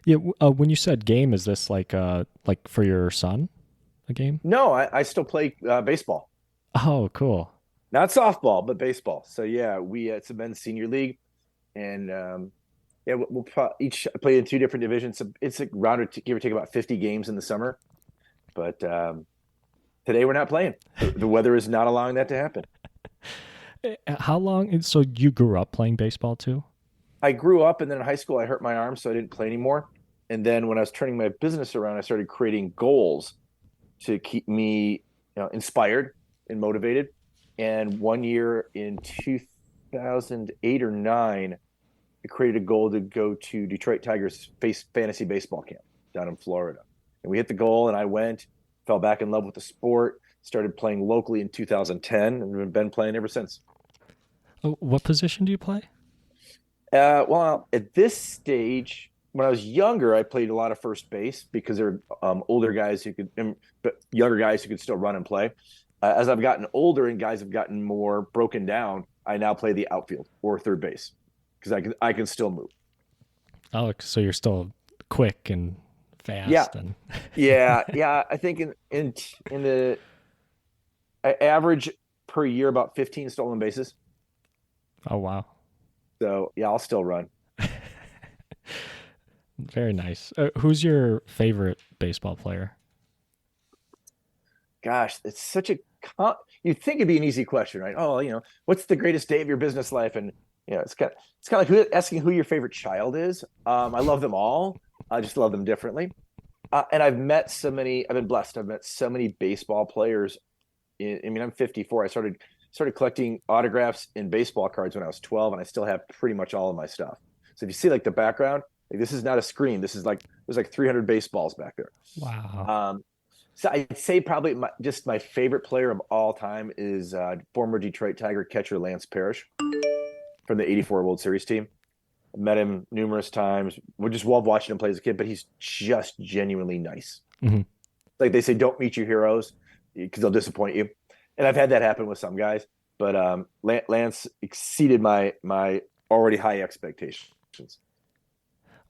Yeah. When you said game, is this like for your son, a game? No, I still play baseball, Oh, cool. not softball, but baseball. So yeah, it's a men's senior league, and yeah, each play in two different divisions. So it's a round or give or take about 50 games in the summer. But today we're not playing. The weather is not allowing that to happen. How long? So you grew up playing baseball too? I grew up, and then in high school I hurt my arm, so I didn't play anymore. And then when I was turning my business around, I started creating goals to keep me, inspired and motivated. And one year in 2008 or nine, I created a goal to go to Detroit Tigers face fantasy baseball camp down in Florida. And we hit the goal, and I went, fell back in love with the sport, started playing locally in 2010, and have been playing ever since. Oh, what position do you play? Well, at this stage, when I was younger, I played a lot of first base because there were older guys who could, but younger guys who could still run and play. As I've gotten older and guys have gotten more broken down, I now play the outfield or third base because I can still move. Oh, so you're still quick and Yeah, fast and yeah. I think in the average per year about 15 stolen bases. oh wow, So yeah, I'll still run. very nice. Who's your favorite baseball player? Gosh, it's such a you'd think it'd be an easy question, right? Oh, what's the greatest day of your business life? And it's kind of like asking who your favorite child is. I love them all. I just love them differently. And I've met so many. I've been blessed. I've met so many baseball players. I mean, I'm 54. I started collecting autographs and baseball cards when I was 12, and I still have pretty much all of my stuff. So if you see like the background, like, this is not a screen. This is like there's like 300 baseballs back there. Wow. Um, so I'd say probably just my favorite player of all time is former Detroit Tiger catcher Lance Parrish from the '84 World Series team. Met him numerous times. We just love watching him play as a kid, but he's just genuinely nice. Hmm. Like they say, don't meet your heroes because they'll disappoint you. And I've had that happen with some guys, but Lance exceeded my already high expectations.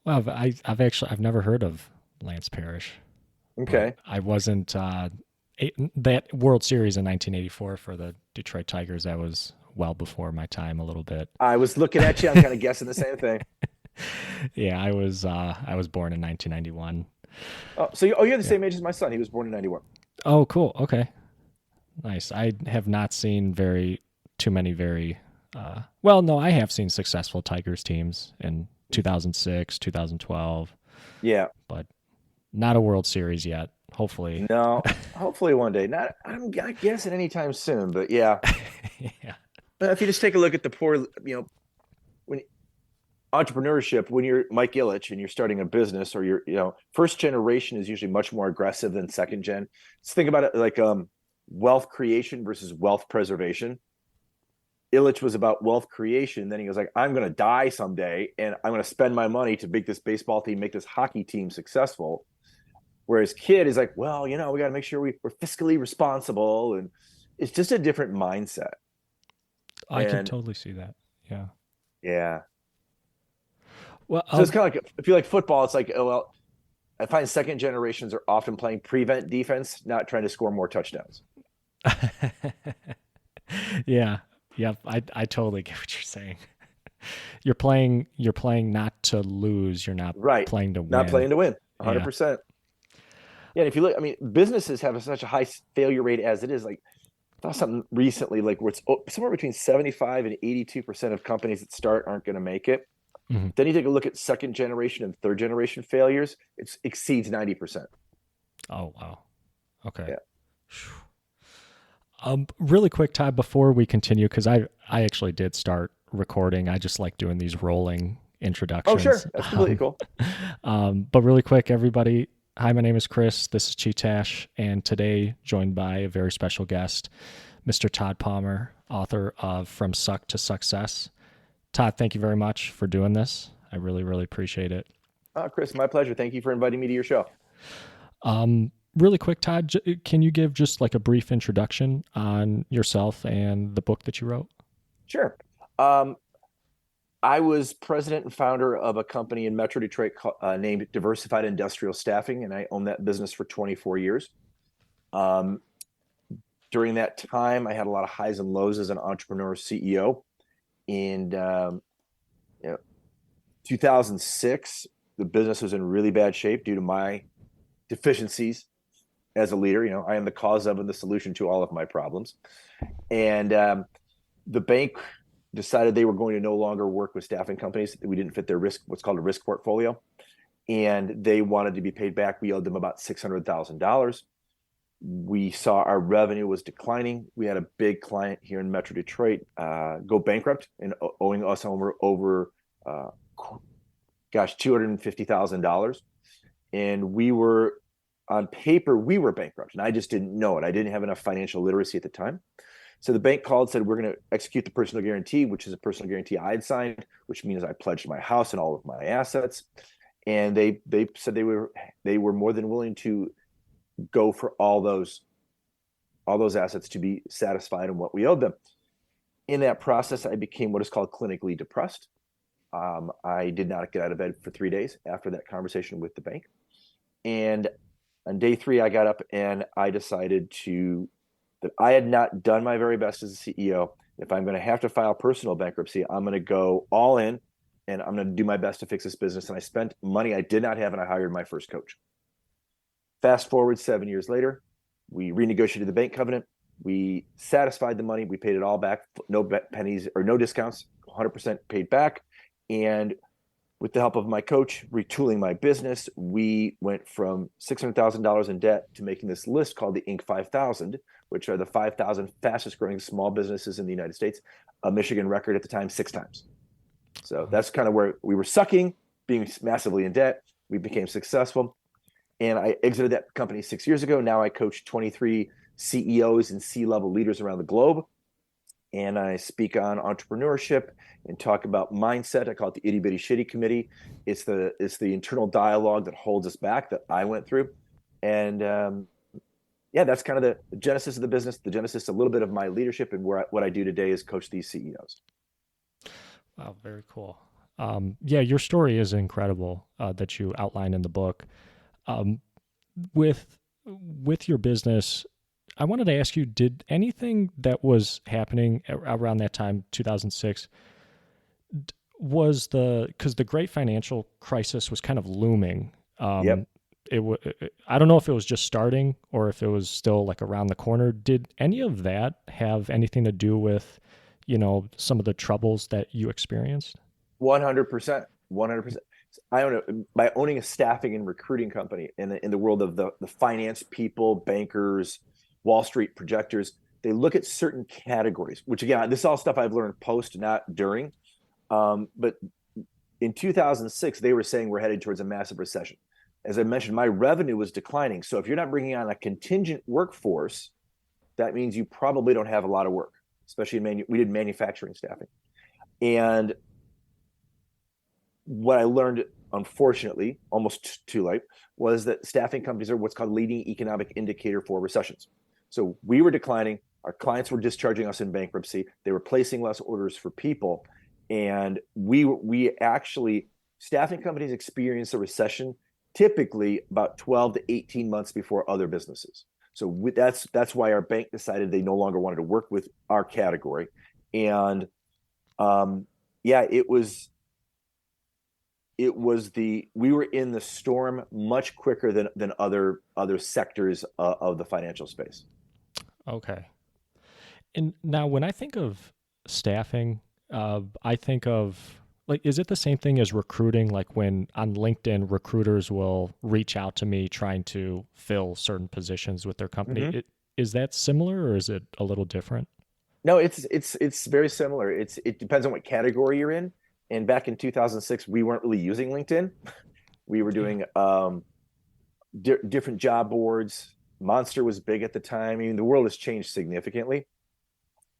Well, I've never heard of Lance Parrish, but Okay, I wasn't that World Series in 1984 for the Detroit Tigers. That was well before my time a little bit. I was looking at you. I'm kind of guessing the same thing. Yeah, I was born in 1991. You're the Yeah. same age as my son. He was born in '91. Oh, cool. Okay. Nice. I have not seen very too many very well, no, I have seen successful Tigers teams in 2006, 2012, Yeah, but not a World Series yet. Hopefully. no. Hopefully one day. I'm not guessing anytime soon, but yeah. Yeah. If you just take a look at the poor, when entrepreneurship, when you're Mike Ilitch and you're starting a business, or first generation is usually much more aggressive than second gen. Let's think about it like wealth creation versus wealth preservation. Ilitch was about wealth creation. Then he was like, I'm going to die someday and I'm going to spend my money to make this baseball team, make this hockey team successful. Whereas kid is like, well, we got to make sure we're fiscally responsible. And it's just a different mindset. I can And totally see that. Yeah. yeah. Well, So it's kind of like, if you like football, it's like, oh, well, I find second generations are often playing prevent defense, not trying to score more touchdowns. yeah. Yep. I totally get what you're saying. You're playing not to lose, you're not Right. playing to Not win. playing to win, Yeah. 100%. Yeah. And if you look, I mean, businesses have such a high failure rate as it is. Like, I saw something recently, like where it's somewhere between 75 and 82% of companies that start aren't going to make it. Hmm. Then you take a look at second generation and third generation failures, it exceeds 90%. Oh, wow. Okay. Yeah. Really quick, Todd, before we continue, because I actually did start recording. I just like doing these rolling Oh, introductions. sure. That's completely cool. But really quick, everybody. Hi, my name is Chris. This is Chee-Tash, and today joined by a very special guest, Mr. Todd Palmer, author of From Suck to Success. Todd, thank you very much for doing this. I really, really appreciate it. Chris, my pleasure. Thank you for inviting me to your show. Really quick, Todd, can you give just like a brief introduction on yourself and the book that you wrote? Sure. Um, I was president and founder of a company in Metro Detroit named Diversified Industrial Staffing, and I owned that business for 24 years. Um, During that time, I had a lot of highs and lows as an entrepreneur CEO. In you know, 2006, the business was in really bad shape due to my deficiencies as a leader. I am the cause of and the solution to all of my problems. And the bank decided they were going to no longer work with staffing companies. We didn't fit their risk, what's called a risk portfolio. And they wanted to be paid back. We owed them about $600,000. We saw our revenue was declining. We had a big client here in Metro Detroit go bankrupt and owing us over $250,000. And we were, on paper, we were bankrupt, and I just didn't know it. I didn't have enough financial literacy at the time. So the bank called, said, we're going to execute the personal guarantee, which is a personal guarantee I had signed, which means I pledged my house and all of my assets. And they said they were more than willing to go for all those assets to be satisfied in what we owed them. In that process, I became what is called clinically depressed. I did not get out of bed for 3 days after that conversation with the bank. And on day 3, I got up and I decided that I had not done my very best as a CEO. If I'm going to have to file personal bankruptcy, I'm going to go all in and I'm going to do my best to fix this business. And I spent money I did not have, and I hired my first coach. Fast forward 7 years later, we renegotiated the bank covenant. We satisfied the money. We paid it all back, no pennies or no discounts, 100% paid back. And with the help of my coach, retooling my business, we went from $600,000 in debt to making this list called the Inc. 5000, which are the 5,000 fastest growing small businesses in the United States, a Michigan record at the time 6 times. So that's kind of where we were sucking, being massively in debt. We became successful. And I exited that company 6 years ago. Now I coach 23 CEOs and C-level leaders around the globe. And I speak on entrepreneurship and talk about mindset. I call it the itty bitty shitty committee. It's the internal dialogue that holds us back that I went through. And that's kind of the genesis of the business, the genesis, a little bit of my leadership, and what I do today is coach these CEOs. Wow, very cool. Your story is incredible that you outline in the book. With your business, I wanted to ask you, did anything that was happening around that time, 2006, because the great financial crisis was kind of looming. Yep. I don't know if it was just starting or if it was still like around the corner. Did any of that have anything to do with, some of the troubles that you experienced? 100%. 100%. I don't know, by owning a staffing and recruiting company in the world of the finance people, bankers, Wall Street projectors, they look at certain categories, which again, this is all stuff I've learned post, not during. But in 2006, they were saying we're headed towards a massive recession. As I mentioned, my revenue was declining. So if you're not bringing on a contingent workforce, that means you probably don't have a lot of work, especially we did manufacturing staffing. And what I learned, unfortunately, almost too late, was that staffing companies are what's called leading economic indicator for recessions. So we were declining. Our clients were discharging us in bankruptcy. They were placing less orders for people. And we actually, staffing companies experience a recession typically about 12 to 18 months before other businesses. So that's why our bank decided they no longer wanted to work with our category. And we were in the storm much quicker than other sectors of the financial space. Okay. And now when I think of staffing, I think of is it the same thing as recruiting? Like when on LinkedIn, recruiters will reach out to me trying to fill certain positions with their company. Mm-hmm. Is that similar or is it a little different? No, it's very similar. It depends on what category you're in. And back in 2006, we weren't really using LinkedIn. We were doing different job boards. Monster was big at the time. I mean, the world has changed significantly.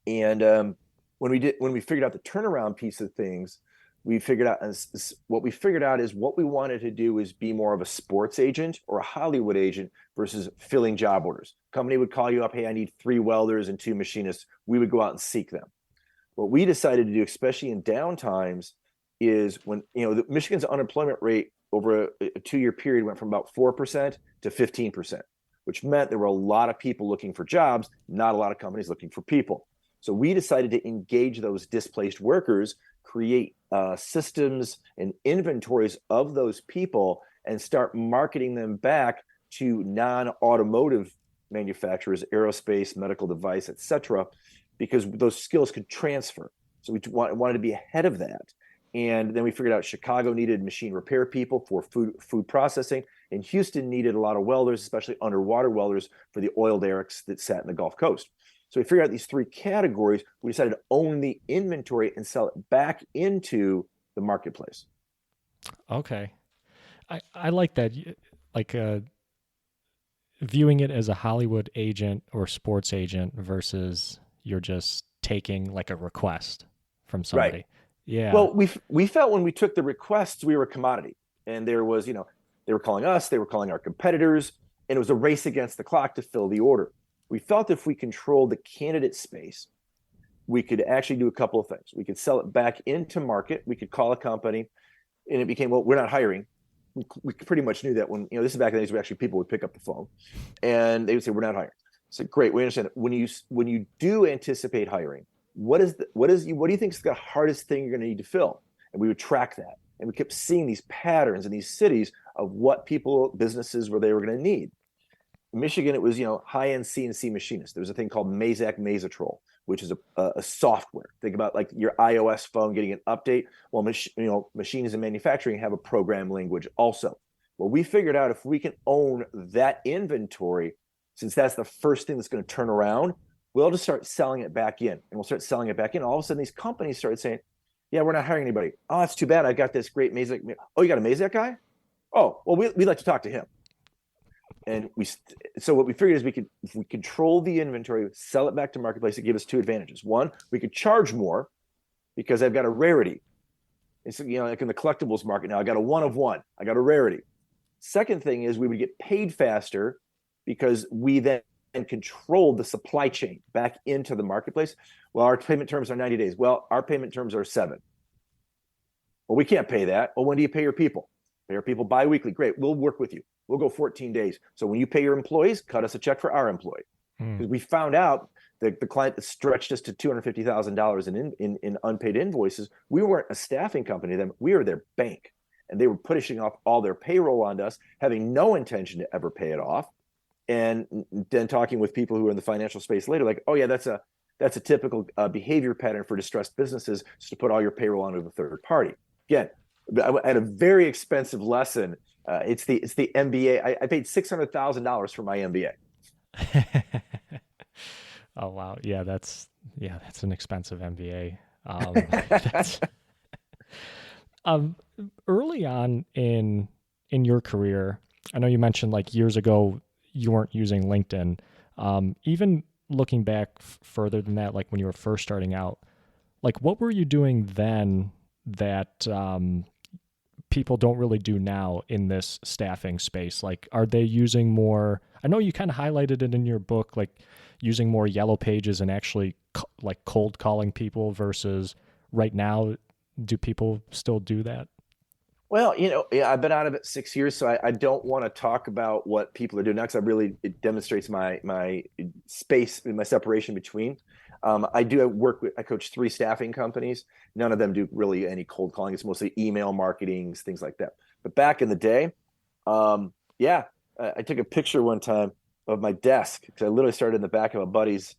And when we figured out the turnaround piece of things, what we figured out is what we wanted to do is be more of a sports agent or a Hollywood agent versus filling job orders. Company would call you up, hey, I need 3 welders and 2 machinists. We would go out and seek them. What we decided to do, especially in down times, is when, Michigan's unemployment rate over a 2-year period went from about 4% to 15%, which meant there were a lot of people looking for jobs, not a lot of companies looking for people. So we decided to engage those displaced workers, create systems and inventories of those people, and start marketing them back to non-automotive manufacturers, aerospace, medical device, et cetera, because those skills could transfer. So we wanted to be ahead of that. And then we figured out Chicago needed machine repair people for food processing, and Houston needed a lot of welders, especially underwater welders for the oil derricks that sat in the Gulf Coast. So we figured out these 3 categories. We decided to own the inventory and sell it back into the marketplace. Okay. I like that. Like viewing it as a Hollywood agent or sports agent versus you're just taking like a request from Right. somebody. Yeah. Well, we felt when we took the requests, we were a commodity, and there was, they were calling us, they were calling our competitors, and it was a race against the clock to fill the order. We felt if we controlled the candidate space, we could actually do a couple of things. We could sell it back into market. We could call a company, and it became, well, we're not hiring. We pretty much knew that when, this is back in the days where actually people would pick up the phone, and they would say, we're not hiring. So great, we understand. When you do anticipate hiring, what do you think is the hardest thing you're going to need to fill? And we would track that, and we kept seeing these patterns in these cities of what businesses were they were going to need. In Michigan, it was, high-end CNC machinists. There was a thing called Mazak Mazatrol, which is a software. Think about like your iOS phone getting an update. Well, machines and manufacturing have a program language also. Well, we figured out if we can own that inventory, since that's the first thing that's going to turn around, we'll just start selling it back in, and we'll start selling it back in. All of a sudden, these companies started saying, yeah, we're not hiring anybody. Oh, that's too bad. I got this great Mazak. Oh, you got a Mazak guy? Oh, well, we'd like to talk to him. And so what we figured is if we control the inventory, sell it back to marketplace, it gave us 2 advantages. One, we could charge more because I've got a rarity. It's, like in the collectibles market now, I got a 1 of 1. I got a rarity. Second thing is we would get paid faster because we then controlled the supply chain back into the marketplace. Well, our payment terms are 90 days. Well, our payment terms are 7. Well, we can't pay that. Well, when do you pay your people? Pay your people biweekly. Great. We'll work with you. We'll go 14 days. So when you pay your employees, cut us a check for our employee. Because we found out that the client stretched us to $250,000 in unpaid invoices. We weren't a staffing company then. We were their bank. And they were pushing off all their payroll onto us, having no intention to ever pay it off. And then talking with people who are in the financial space later, like, oh yeah, that's a typical behavior pattern for distressed businesses, is to put all your payroll onto the third party. Again, I had a very expensive lesson. It's the MBA. I paid $600,000 for my MBA. Oh wow. Yeah, that's an expensive MBA. That's, um, early on in your career, I know you mentioned like years ago you weren't using LinkedIn. Even looking back further than that, like when you were first starting out, like what were you doing then that people don't really do now in this staffing space? Like, are they using more? I know you kind of highlighted it in your book, like using more yellow pages and actually like cold calling people versus right now. Do people still do that? Well, I've been out of it 6 years, so I don't want to talk about what people are doing next. It demonstrates my space, my separation between. I coach 3 staffing companies. None of them do really any cold calling. It's mostly email marketing, things like that. But back in the day, yeah, I took a picture one time of my desk because I literally started in the back of a buddy's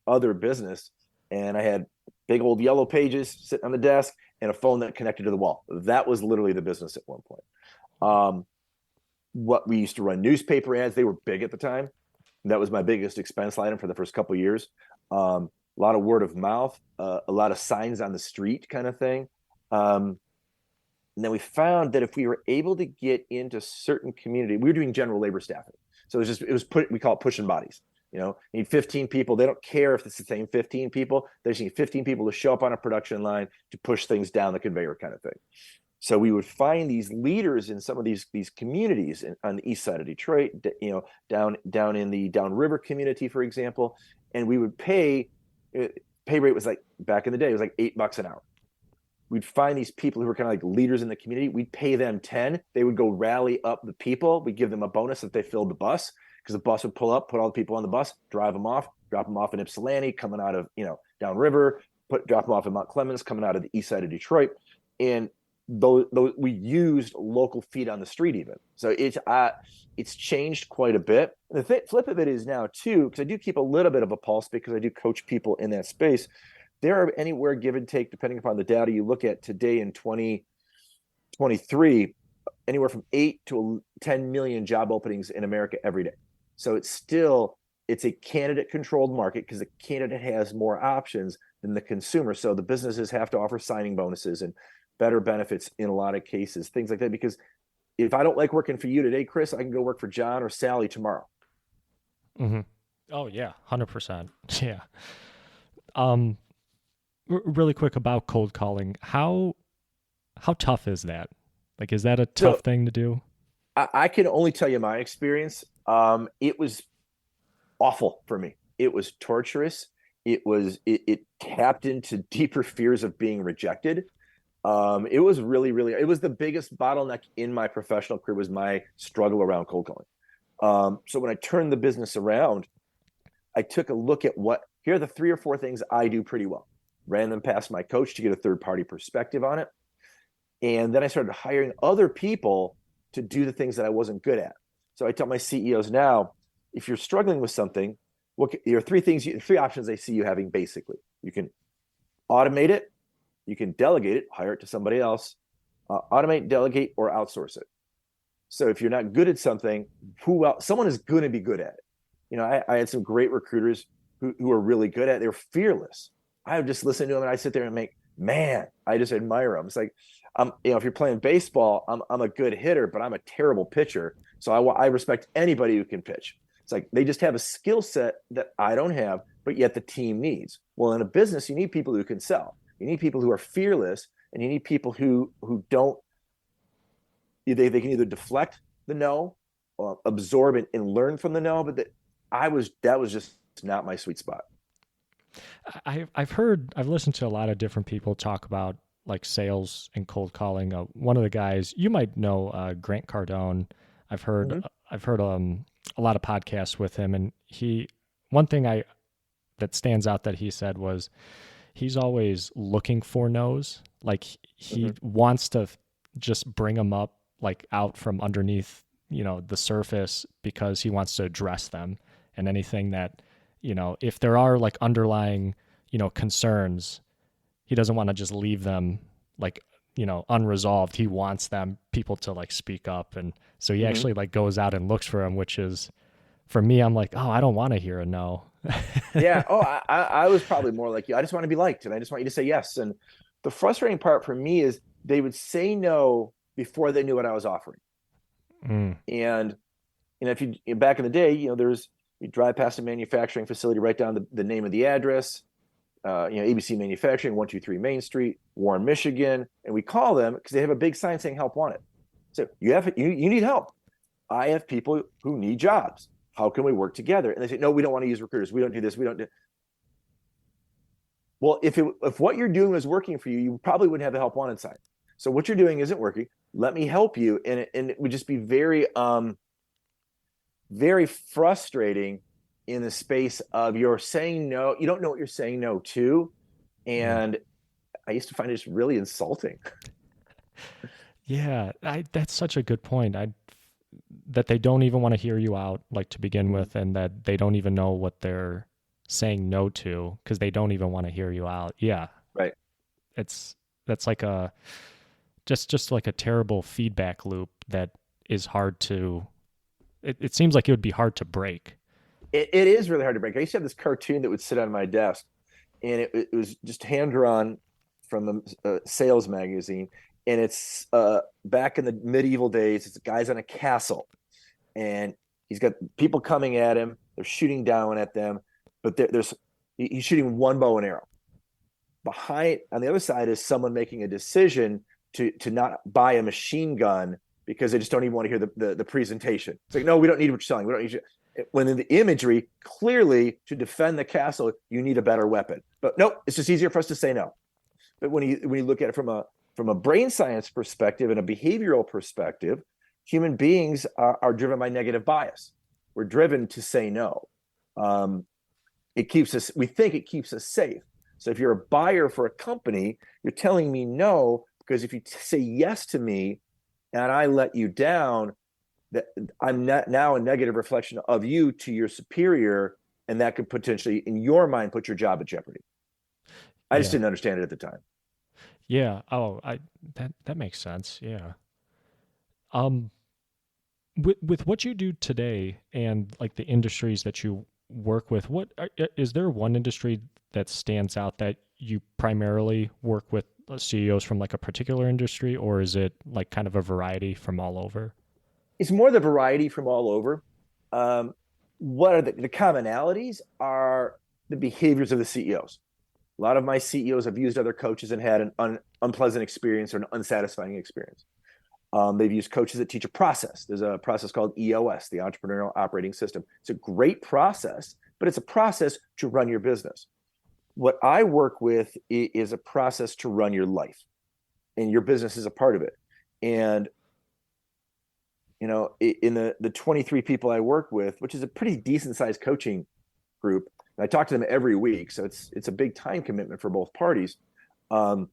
other business, and I had big old yellow pages sitting on the desk and a phone that connected to the wall. That was literally the business at one point. What we used to run newspaper ads, they were big at the time. That was my biggest expense item for the first couple of years. A lot of word of mouth, a lot of signs on the street kind of thing. And then we found that if we were able to get into certain community, we were doing general labor staffing. So we call it pushing bodies. You need 15 people. They don't care if it's the same 15 people. They just need 15 people to show up on a production line to push things down the conveyor kind of thing. So we would find these leaders in some of these communities on the east side of Detroit, down in the downriver community, for example, and we would pay rate was like, back in the day, it was like $8 an hour. we'd find these people who were kind of like leaders in the community. We'd pay them 10. They would go rally up the people. We'd give them a bonus if they filled the bus, because the bus would pull up, put all the people on the bus, drive them off, drop them off in Ypsilanti, coming out of, downriver, drop them off in Mount Clemens, coming out of the east side of Detroit. And those we used local feet on the street even. So it's changed quite a bit. And the flip of it is now too, because I do keep a little bit of a pulse because I do coach people in that space. There are anywhere, give and take, depending upon the data you look at today in 2023, anywhere from 8 to 10 million job openings in America every day. So it's a candidate controlled market because the candidate has more options than the consumer. So the businesses have to offer signing bonuses and better benefits in a lot of cases, things like that. Because if I don't like working for you today, Chris, I can go work for John or Sally tomorrow. Mm-hmm. Oh yeah, 100%. Yeah. Really quick about cold calling. How tough is that? Like, is that a tough thing to do? I can only tell you my experience. It was awful for me. It was torturous. It tapped into deeper fears of being rejected. It was really, really, it was the biggest bottleneck in my professional career, was my struggle around cold calling. So when I turned the business around, I took a look at here are the 3 or 4 things I do pretty well. Ran them past my coach to get a third party perspective on it. And then I started hiring other people to do the things that I wasn't good at. So I tell my CEOs now, if you're struggling with something, there are 3 options I see you having basically. You can automate it, you can delegate it, hire it to somebody else, automate, delegate, or outsource it. So if you're not good at something, someone is going to be good at it. I had some great recruiters who were really good at it. They were fearless. I would just listen to them and I sit there and I just admire them. It's like, if you're playing baseball, I'm a good hitter, but I'm a terrible pitcher. So I respect anybody who can pitch. It's like they just have a skill set that I don't have, but yet the team needs. Well, in a business, you need people who can sell. You need people who are fearless, and you need people who don't. They can either deflect the no, or absorb and learn from the no. But that was just not my sweet spot. I've listened to a lot of different people talk about like sales and cold calling. One of the guys you might know, Grant Cardone. I've heard a lot of podcasts with him, and one thing that stands out that he said was he's always looking for no's. Like he wants to just bring them up, like out from underneath, the surface, because he wants to address them. And anything that, if there are like underlying, concerns, he doesn't want to just leave them like, unresolved. He wants people to like speak up. And so he actually like goes out and looks for them, which is, for me, I'm like, oh, I don't want to hear a no. Yeah. Oh, I was probably more like you. I just want to be liked, and I just want you to say yes. And the frustrating part for me is they would say no before they knew what I was offering. And if you back in the day, you drive past a manufacturing facility, write down the name of the address, ABC Manufacturing, 123 Main Street, Warren, Michigan, and we call them because they have a big sign saying "Help Wanted." So you need help. I have people who need jobs. How can we work together? And they say, no, we don't want to use recruiters. We don't do this. We don't do. Well, if what you're doing was working for you, you probably wouldn't have the Help Wanted sign. So what you're doing isn't working. Let me help you. And it would just be very, very frustrating in the space of you're saying no. You don't know what you're saying no to. And I used to find it just really insulting. Yeah, that's such a good point. That they don't even want to hear you out, like, to begin with, and that they don't even know what they're saying no to because they don't even want to hear you out. Yeah. Right. That's like just like a terrible feedback loop that is hard to, it seems like it would be hard to break. It is really hard to break. I used to have this cartoon that would sit on my desk, and it was just hand drawn from a sales magazine. And it's back in the medieval days. It's guys on a castle, and he's got people coming at him. They're shooting down at them, but he's shooting one bow and arrow. Behind, on the other side, is someone making a decision to not buy a machine gun because they just don't even want to hear the presentation. It's like, no, we don't need what you're selling. We don't need you. When in the imagery, clearly to defend the castle, you need a better weapon. But nope, it's just easier for us to say no. But when you look at it from a brain science perspective and a behavioral perspective, human beings are driven by negative bias. We're driven to say no. It keeps us, we think it keeps us safe. So if you're a buyer for a company, you're telling me no, because if you say yes to me and I let you down, that I'm not now a negative reflection of you to your superior, and that could potentially, in your mind, put your job at jeopardy. I just Yeah. didn't understand it at the time. Yeah. Oh, I that makes sense. Yeah. Um, with what you do today and like the industries that you work with, is there one industry that stands out that you primarily work with CEOs from like a particular industry, or is it like kind of a variety from all over? It's more the variety from all over. Um, what are the commonalities are the behaviors of the CEOs. A lot of my CEOs have used other coaches and had an unpleasant experience or an unsatisfying experience. They've used coaches that teach a process. There's a process called EOS, the Entrepreneurial Operating System. It's a great process, but it's a process to run your business. What I work with is a process to run your life, and your business is a part of it. And in the 23 people I work with, which is a pretty decent sized coaching group, and I talk to them every week, so it's a big time commitment for both parties. Um,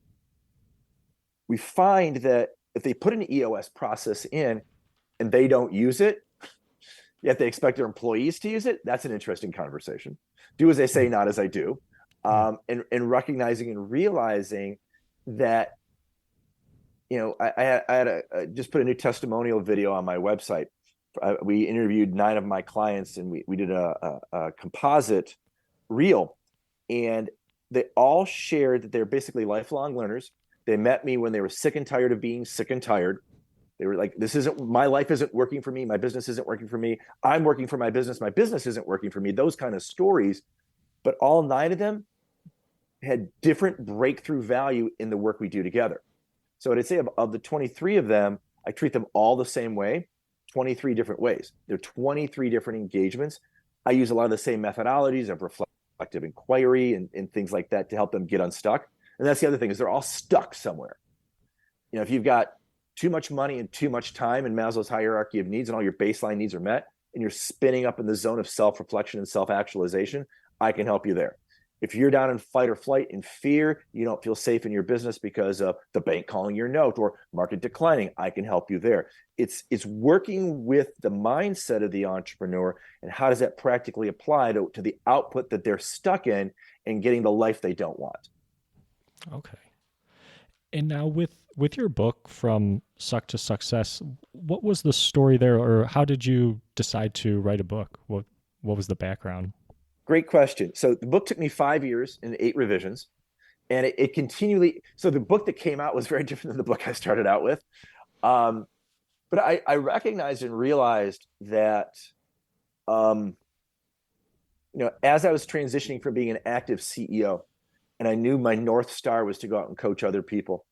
we find that if they put an EOS process in and they don't use it, yet they expect their employees to use it, that's an interesting conversation. Do as I say, not as I do. Mm. And recognizing and realizing that, I had just put a new testimonial video on my website. We interviewed 9 of my clients, and we did a composite reel, and they all shared that they're basically lifelong learners. They met me when they were sick and tired of being sick and tired. They were like, this isn't, my life isn't working for me. My business isn't working for me. I'm working for my business. My business isn't working for me. Those kind of stories. But all 9 of them had different breakthrough value in the work we do together. So I'd say of the 23 of them, I treat them all the same way, 23 different ways. They're 23 different engagements. I use a lot of the same methodologies of reflective inquiry and things like that to help them get unstuck. And that's the other thing, is they're all stuck somewhere. If you've got too much money and too much time in Maslow's hierarchy of needs, and all your baseline needs are met, and you're spinning up in the zone of self-reflection and self-actualization, I can help you there. If you're down in fight or flight and fear, you don't feel safe in your business because of the bank calling your note or market declining, I can help you there. It's working with the mindset of the entrepreneur, and how does that practically apply to the output that they're stuck in and getting the life they don't want. Okay. And now with your book From Suck to Success, what was the story there, or how did you decide to write a book? What was the background? Great question. So the book took me 5 years and 8 revisions, and it continually. So the book that came out was very different than the book I started out with. Um, but I recognized and realized that, um, as I was transitioning from being an active CEO, and I knew my North Star was to go out and coach other people,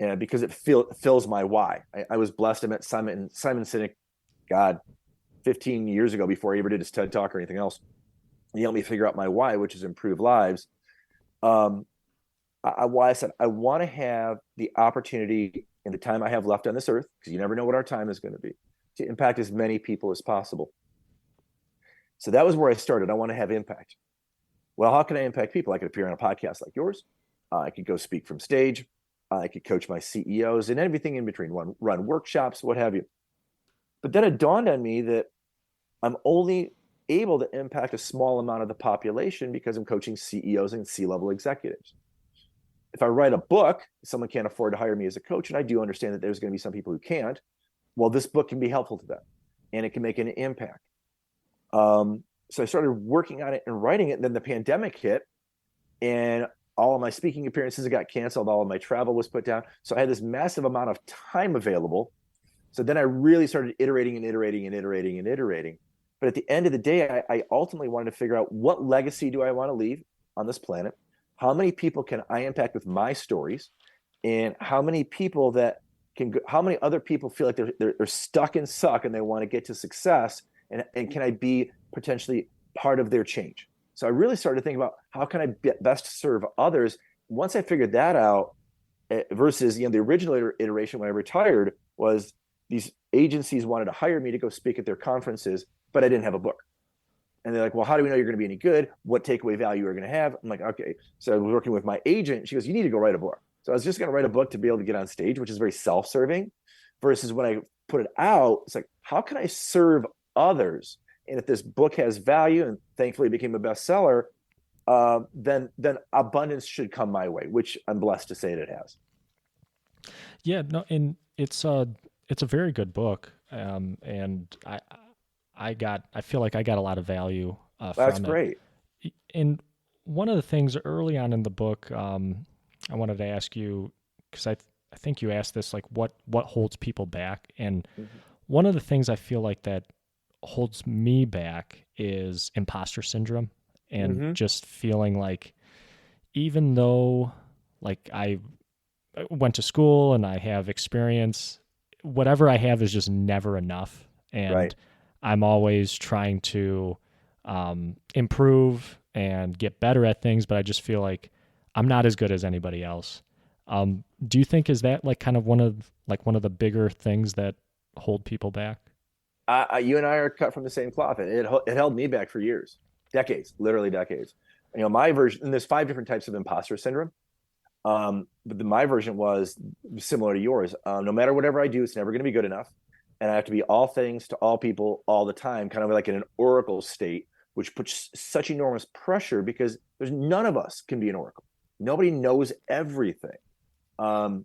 and because it fills my why. I was blessed. I met Simon Sinek, God, 15 years ago, before he ever did his TED Talk or anything else. He helped me figure out my why, which is improve lives. Why I said I want to have the opportunity in the time I have left on this earth, because you never know what our time is going to be, to impact as many people as possible. So that was where I started. I want to have impact. Well, how can I impact people? I could appear on a podcast like yours. I could go speak from stage. I could coach my CEOs and everything in between, run workshops, what have you. But then it dawned on me that I'm only able to impact a small amount of the population because I'm coaching CEOs and C-level executives. If I write a book, someone can't afford to hire me as a coach, and I do understand that there's going to be some people who can't. Well, this book can be helpful to them, and it can make an impact. So I started working on it and writing it, and then the pandemic hit, and all of my speaking appearances got canceled. All of my travel was put down. So I had this massive amount of time available. So then I really started iterating and iterating and iterating and iterating. But at the end of the day, I ultimately wanted to figure out, what legacy do I want to leave on this planet? How many people can I impact with my stories? And how many people how many other people feel like they're stuck and suck and they want to get to success? And can I be potentially part of their change? So I really started to think about, how can I best serve others once I figured that out, versus the original iteration when I retired was these agencies wanted to hire me to go speak at their conferences, but I didn't have a book. And they're like, well, how do we know you're going to be any good? What takeaway value are you going to have? I'm like, okay. So I was working with my agent. She goes, you need to go write a book. So I was just going to write a book to be able to get on stage, which is very self-serving, versus when I put it out, it's like, how can I serve others? And if this book has value, and thankfully it became a bestseller, then abundance should come my way, which I'm blessed to say that it has. Yeah, no, and it's a very good book, and I feel like I got a lot of value That's from it. great. And one of the things early on in the book, I wanted to ask you because I think you asked this like what holds people back, and Mm-hmm. one of the things I feel like that holds me back is imposter syndrome, and Mm-hmm. just feeling like even though like I went to school and I have experience, whatever I have is just never enough. And Right. I'm always trying to improve and get better at things, but I just feel like I'm not as good as anybody else. Do you think is that like kind of one of the bigger things that hold people back? You and I are cut from the same cloth. It held me back for years, decades, literally decades. My version, and there's 5 different types of imposter syndrome. But my version was similar to yours. No matter whatever I do, it's never going to be good enough, and I have to be all things to all people all the time, kind of like in an oracle state, which puts such enormous pressure because there's none of us can be an oracle. Nobody knows everything. Um,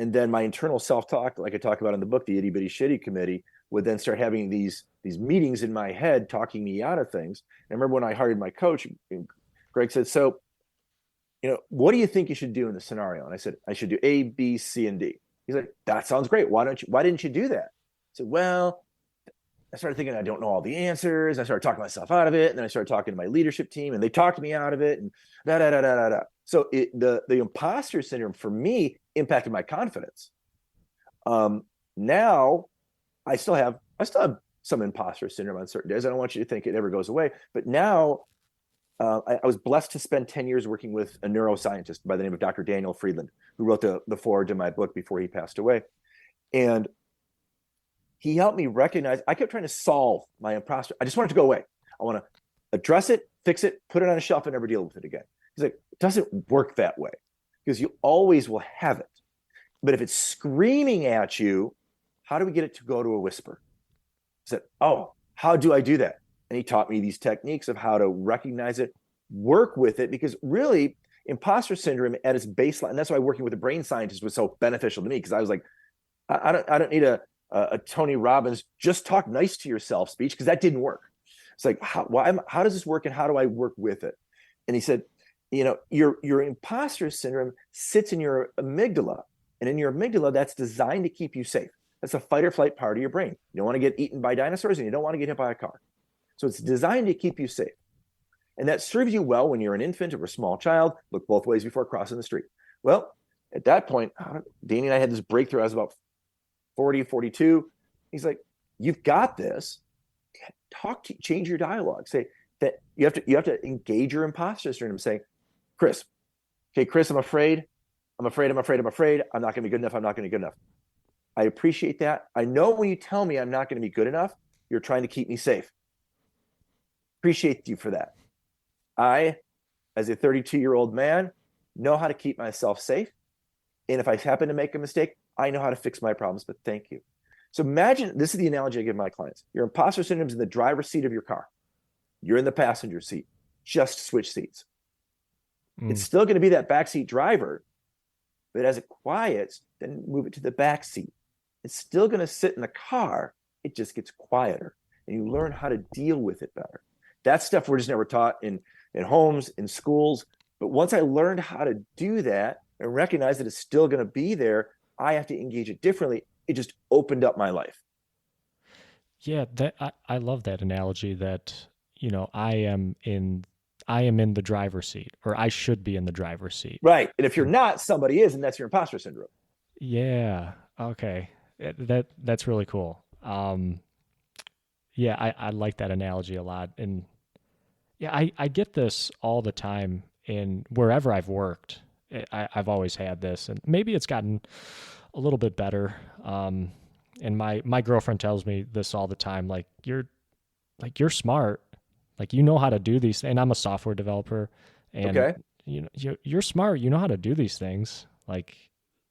and then my internal self-talk, like I talk about in the book, the itty bitty shitty committee, would then start having these meetings in my head talking me out of things. And I remember when I hired my coach, Greg said, so what do you think you should do in the scenario? And I said, I should do A, B, C, and D. He's like, that sounds great. Why didn't you do that? I said, well, I started thinking I don't know all the answers. I started talking myself out of it. And then I started talking to my leadership team and they talked me out of it and da da da da da da. So the imposter syndrome for me impacted my confidence. Now I still have some imposter syndrome on certain days. I don't want you to think it ever goes away, but now I was blessed to spend 10 years working with a neuroscientist by the name of Dr. Daniel Friedland, who wrote the foreword to my book before he passed away. And he helped me recognize I kept trying to solve my imposter. I just want it to go away. I want to address it, fix it, put it on a shelf, and never deal with it again. He's like, it doesn't work that way because you always will have it. But if it's screaming at you, how do we get it to go to a whisper? I said, oh, how do I do that? And he taught me these techniques of how to recognize it, work with it, because really imposter syndrome at its baseline, and that's why working with a brain scientist was so beneficial to me, because I was like, I don't need a Tony Robbins just talk nice to yourself speech, because that didn't work. It's like, how does this work and how do I work with it? And he said, your imposter syndrome sits in your amygdala, and in your amygdala, that's designed to keep you safe. That's a fight or flight part of your brain. You don't want to get eaten by dinosaurs and you don't want to get hit by a car. So it's designed to keep you safe. And that serves you well when you're an infant or a small child. Look both ways before crossing the street. Well, at that point, Danny and I had this breakthrough. I was about 40, 42. He's like, you've got this. Change your dialogue. Say that you have to engage your imposter syndrome, saying, Chris, okay, Chris, I'm afraid. I'm not going to be good enough. I'm not going to be good enough. I appreciate that. I know when you tell me I'm not going to be good enough, you're trying to keep me safe. Appreciate you for that. I, as a 32-year-old man, know how to keep myself safe. And if I happen to make a mistake, I know how to fix my problems, but thank you. So imagine, this is the analogy I give my clients. Your imposter syndrome is in the driver's seat of your car. You're in the passenger seat. Just switch seats. It's Mm. still going to be that backseat driver, but as it quiets, then move it to the back seat. It's still going to sit in the car. It just gets quieter, and you learn how to deal with it better. That stuff we're just never taught in homes, in schools. But once I learned how to do that and recognize that it's still going to be there, I have to engage it differently. It just opened up my life. Yeah, that I love that analogy that, I am in the driver's seat, or I should be in the driver's seat. Right. And if you're And not, somebody is, and that's your imposter syndrome. yeah, okay. That's really cool. Yeah, I like that analogy a lot. And yeah, I get this all the time in wherever I've worked. I've always had this, and maybe it's gotten a little bit better. And my girlfriend tells me this all the time. You're smart. Like, you know how to do these. And I'm a software developer, and Okay. you're smart. You know how to do these things. Like,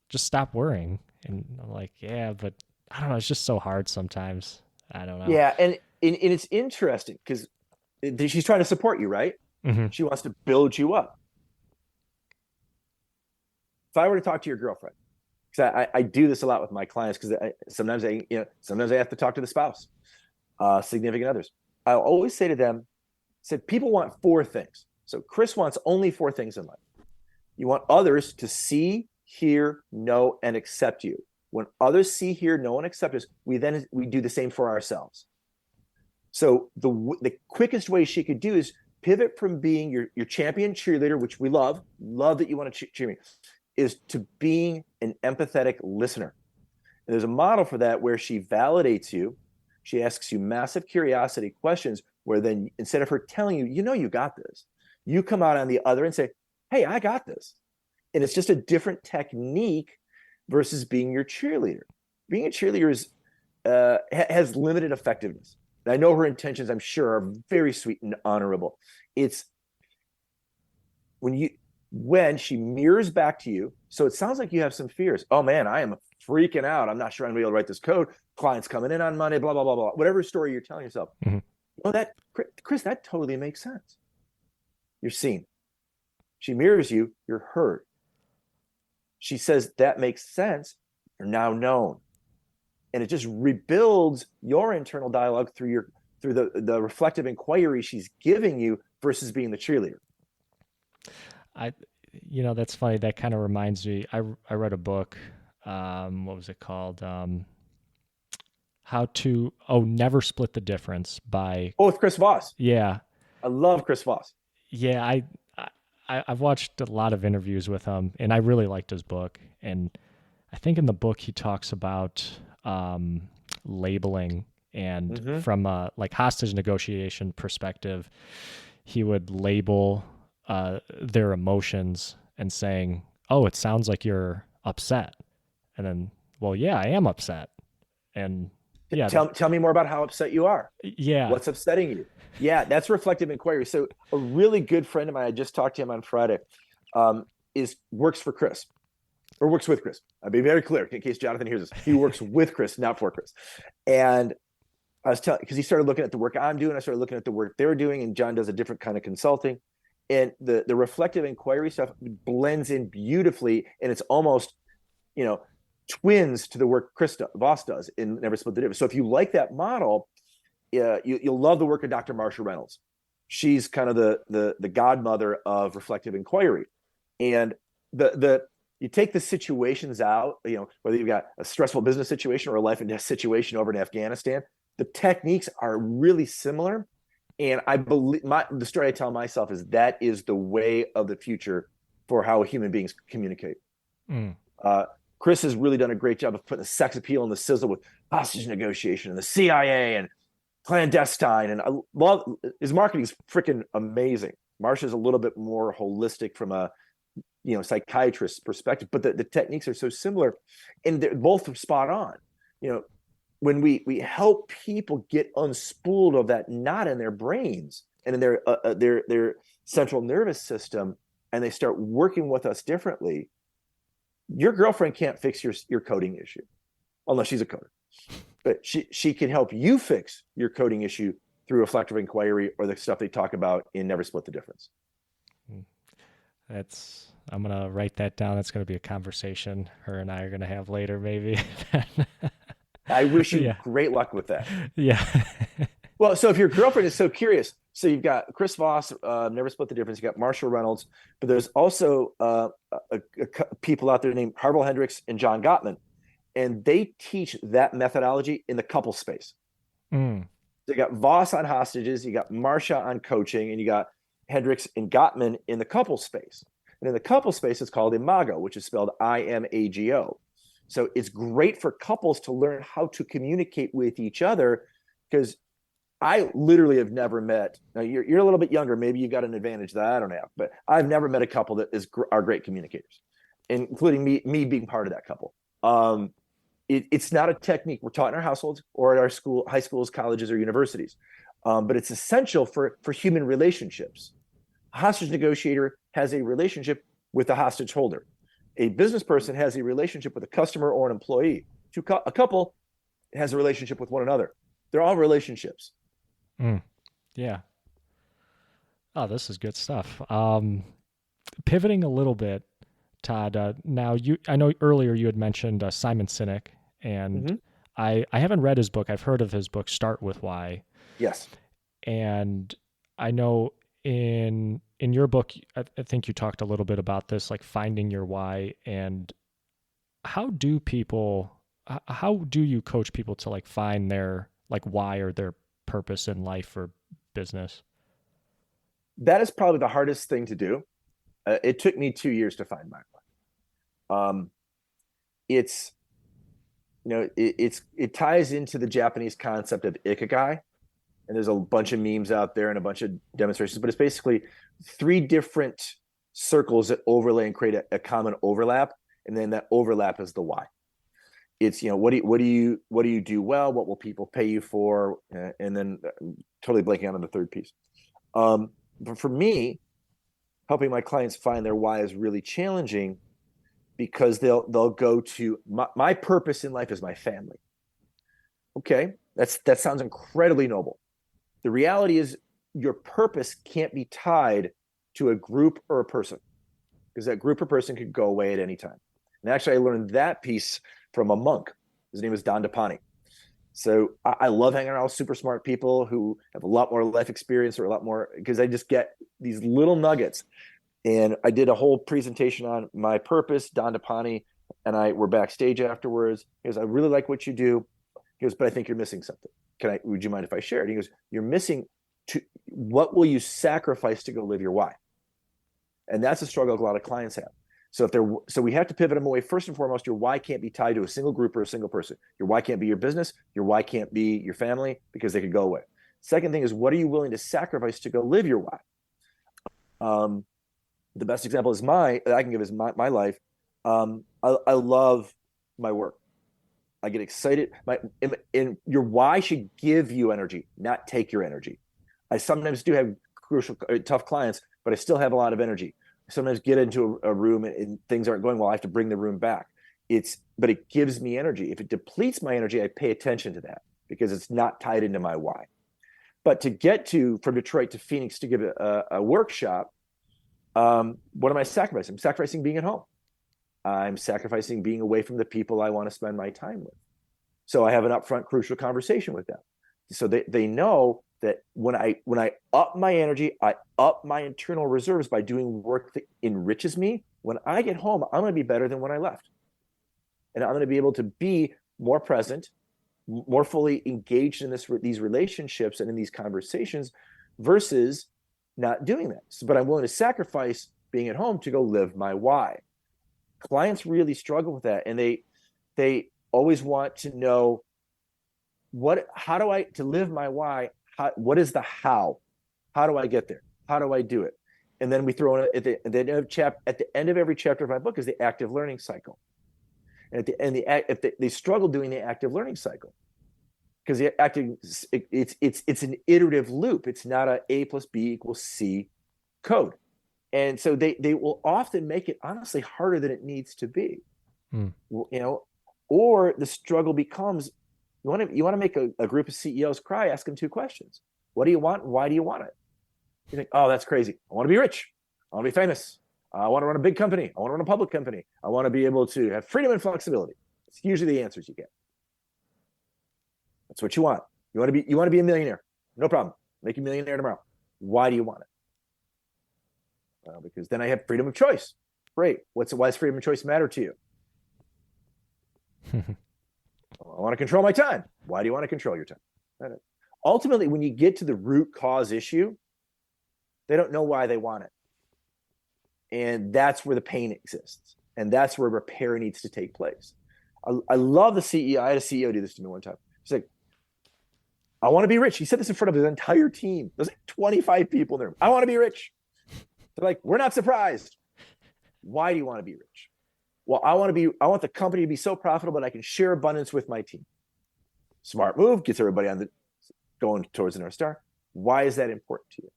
just stop worrying. And I'm like, yeah, but I don't know. It's just so hard sometimes. I don't know. Yeah, and it's interesting because she's trying to support you, right? Hmm. She wants to build you up. If I were to talk to your girlfriend, because I do this a lot with my clients, because sometimes I have to talk to the spouse, significant others. I'll always say to them, said people want four things. So Chris wants only four things in life. You want others to see, hear, know, and accept you. When others see, hear, know, and accept us, we do the same for ourselves. So the quickest way she could do is pivot from being your champion cheerleader, which we love that you want to cheer me, is to being an empathetic listener. And there's a model for that where she validates you. She asks you massive curiosity questions where then instead of her telling you, you got this, you come out on the other and say, hey, I got this. And it's just a different technique versus being your cheerleader. Being a cheerleader has limited effectiveness. And I know her intentions, I'm sure, are very sweet and honorable. It's when she mirrors back to you. So it sounds like you have some fears. Oh man, I am freaking out. I'm not sure I'm gonna be able to write this code. Clients coming in on Monday, blah, blah, blah, blah. Whatever story you're telling yourself. Hmm. Oh, that Chris, that totally makes sense. You're seen. She mirrors you, you're heard. She says that makes sense. You're now known. And it just rebuilds your internal dialogue through the reflective inquiry she's giving you versus being the cheerleader. I, that's funny. That kind of reminds me. I read a book. What was it called? Never Split the Difference by, Oh, with Chris Voss. yeah, I love Chris Voss. yeah. I've watched a lot of interviews with him, and I really liked his book. And I think in the book he talks about labeling, and Mm-hmm. from a like hostage negotiation perspective, he would label their emotions and saying, "Oh, it sounds like you're upset," and then, "Well, yeah, I am upset," and yeah, Tell me more about how upset you are. yeah, What's upsetting you? Yeah, that's reflective inquiry. So a really good friend of mine, I just talked to him on Friday, is works for Chris or works with Chris. I'll be very clear in case Jonathan hears this. He works with Chris, not for Chris. And I was telling, because he started looking at the work I'm doing, I started looking at the work they're doing, and John does a different kind of consulting. And the reflective inquiry stuff blends in beautifully, and it's almost, twins to the work Chris Voss does in Never Split the Difference. So if you like that model, you'll love the work of Dr. Marsha Reynolds. She's kind of the godmother of reflective inquiry, and you take the situations out. Whether you've got a stressful business situation or a life and death situation over in Afghanistan, the techniques are really similar. And I believe the story I tell myself is that is the way of the future for how human beings communicate. mm, Uh, Chris has really done a great job of putting the sex appeal and the sizzle with hostage negotiation and the CIA and clandestine. And I love his marketing is freaking amazing. Marsha's a little bit more holistic from a psychiatrist perspective, but the techniques are so similar, and they're both spot on. When we help people get unspooled of that knot in their brains and in their central nervous system, and they start working with us differently, your girlfriend can't fix your coding issue unless she's a coder, but she can help you fix your coding issue through reflective inquiry or the stuff they talk about in Never Split the Difference. I'm gonna write that down. That's gonna be a conversation her and I are gonna have later, maybe. I wish you Yeah, great luck with that. yeah. Well, so if your girlfriend is so curious, so you've got Chris Voss, Never Split the Difference. You got Marsha Reynolds, but there's also people out there named Harville Hendricks and John Gottman, and they teach that methodology in the couple space. Mm, So you got Voss on hostages, you got Marsha on coaching, and you got Hendricks and Gottman in the couple space. And in the couple space, it's called Imago, which is spelled IMAGO. So it's great for couples to learn how to communicate with each other, because I literally have never met. Now you're a little bit younger. Maybe you got an advantage that I don't have, but I've never met a couple that are great communicators, including me being part of that couple. It's not a technique we're taught in our households or at our school, high schools, colleges, or universities, but it's essential for human relationships. A hostage negotiator has a relationship with the hostage holder. A business person has a relationship with a customer or an employee. A couple has a relationship with one another. They're all relationships. Mm, yeah. Oh, this is good stuff. Pivoting a little bit, Todd. Now, I know earlier you had mentioned Simon Sinek, and Mm-hmm. I haven't read his book. I've heard of his book, Start with Why, Yes. and I know in your book, I think you talked a little bit about this, like finding your why, and how do people, how do you coach people to like find their like why or their purpose in life or business? That is probably the hardest thing to do. It took me 2 years to find mine. Um, it's it ties into the Japanese concept of ikigai, and there's a bunch of memes out there and a bunch of demonstrations, but it's basically three different circles that overlay and create a common overlap, and then that overlap is the why. It's what do you do well? What will people pay you for? And then totally blanking out on the third piece. But for me, helping my clients find their why is really challenging because they'll go to my purpose in life is my family. Okay, that sounds incredibly noble. The reality is your purpose can't be tied to a group or a person because that group or person could go away at any time. And actually, I learned that piece from a monk. His name is Don DePani. So I love hanging around with super smart people who have a lot more life experience or a lot more because I just get these little nuggets. And I did a whole presentation on my purpose. Don DePani and I were backstage afterwards. He goes, I really like what you do. He goes, but I think you're missing something. Would you mind if I share it? He goes, you're missing what will you sacrifice to go live your why? And that's a struggle a lot of clients have. So we have to pivot them away. First and foremost, your why can't be tied to a single group or a single person. Your why can't be your business. Your why can't be your family because they could go away. Second thing is, what are you willing to sacrifice to go live your why? The best example is I can give is my life. I love my work. I get excited. And your why should give you energy, not take your energy. I sometimes do have tough clients, but I still have a lot of energy. I sometimes get into a room and things aren't going well. I have to bring the room back. But it gives me energy. If it depletes my energy, I pay attention to that because it's not tied into my why. But to get from Detroit to Phoenix to give a workshop, what am I sacrificing? I'm sacrificing being at home. I'm sacrificing being away from the people I want to spend my time with. So I have an upfront crucial conversation with them. So they know that when I up my energy, I up my internal reserves by doing work that enriches me. When I get home, I'm going to be better than when I left. And I'm going to be able to be more present, more fully engaged in these relationships and in these conversations versus not doing that. But I'm willing to sacrifice being at home to go live my why. Clients really struggle with that. And they always want to know to live my why, what is the how? How do I get there? How do I do it? And then we throw in at the end of every chapter of my book is the active learning cycle. And at the end, they struggle doing the active learning cycle because it's an iterative loop. It's not A plus B equals C code. And so they will often make it honestly harder than it needs to be. Or the struggle becomes you want to make a group of CEOs cry, ask them two questions. What do you want? Why do you want it? You think, oh, that's crazy. I want to be rich. I want to be famous. I want to run a big company. I want to run a public company. I want to be able to have freedom and flexibility. It's usually the answers you get. That's what you want. You want to be a millionaire. No problem. Make you a millionaire tomorrow. Why do you want it? Well, because then I have freedom of choice. Great. Why does freedom of choice matter to you? I want to control my time. Why do you want to control your time? Ultimately, when you get to the root cause issue, they don't know why they want it. And that's where the pain exists. And that's where repair needs to take place. I love the CEO. I had a CEO do this to me one time. He's like, I want to be rich. He said this in front of his entire team. There's like 25 people in there. I want to be rich. They're like, we're not surprised. Why do you want to be rich? Well, I want the company to be so profitable that I can share abundance with my team. Smart move, gets everybody on the going towards the North Star. Why is that important to you?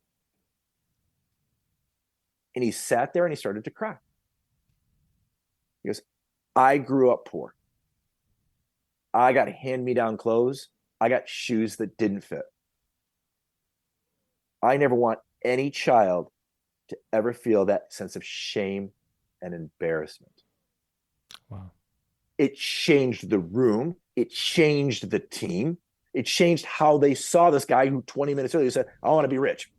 And he sat there and he started to cry. He goes, I grew up poor. I got hand-me-down clothes. I got shoes that didn't fit. I never want any child to ever feel that sense of shame and embarrassment. Wow. It changed the room. It changed the team. It changed how they saw this guy who 20 minutes earlier said, I want to be rich.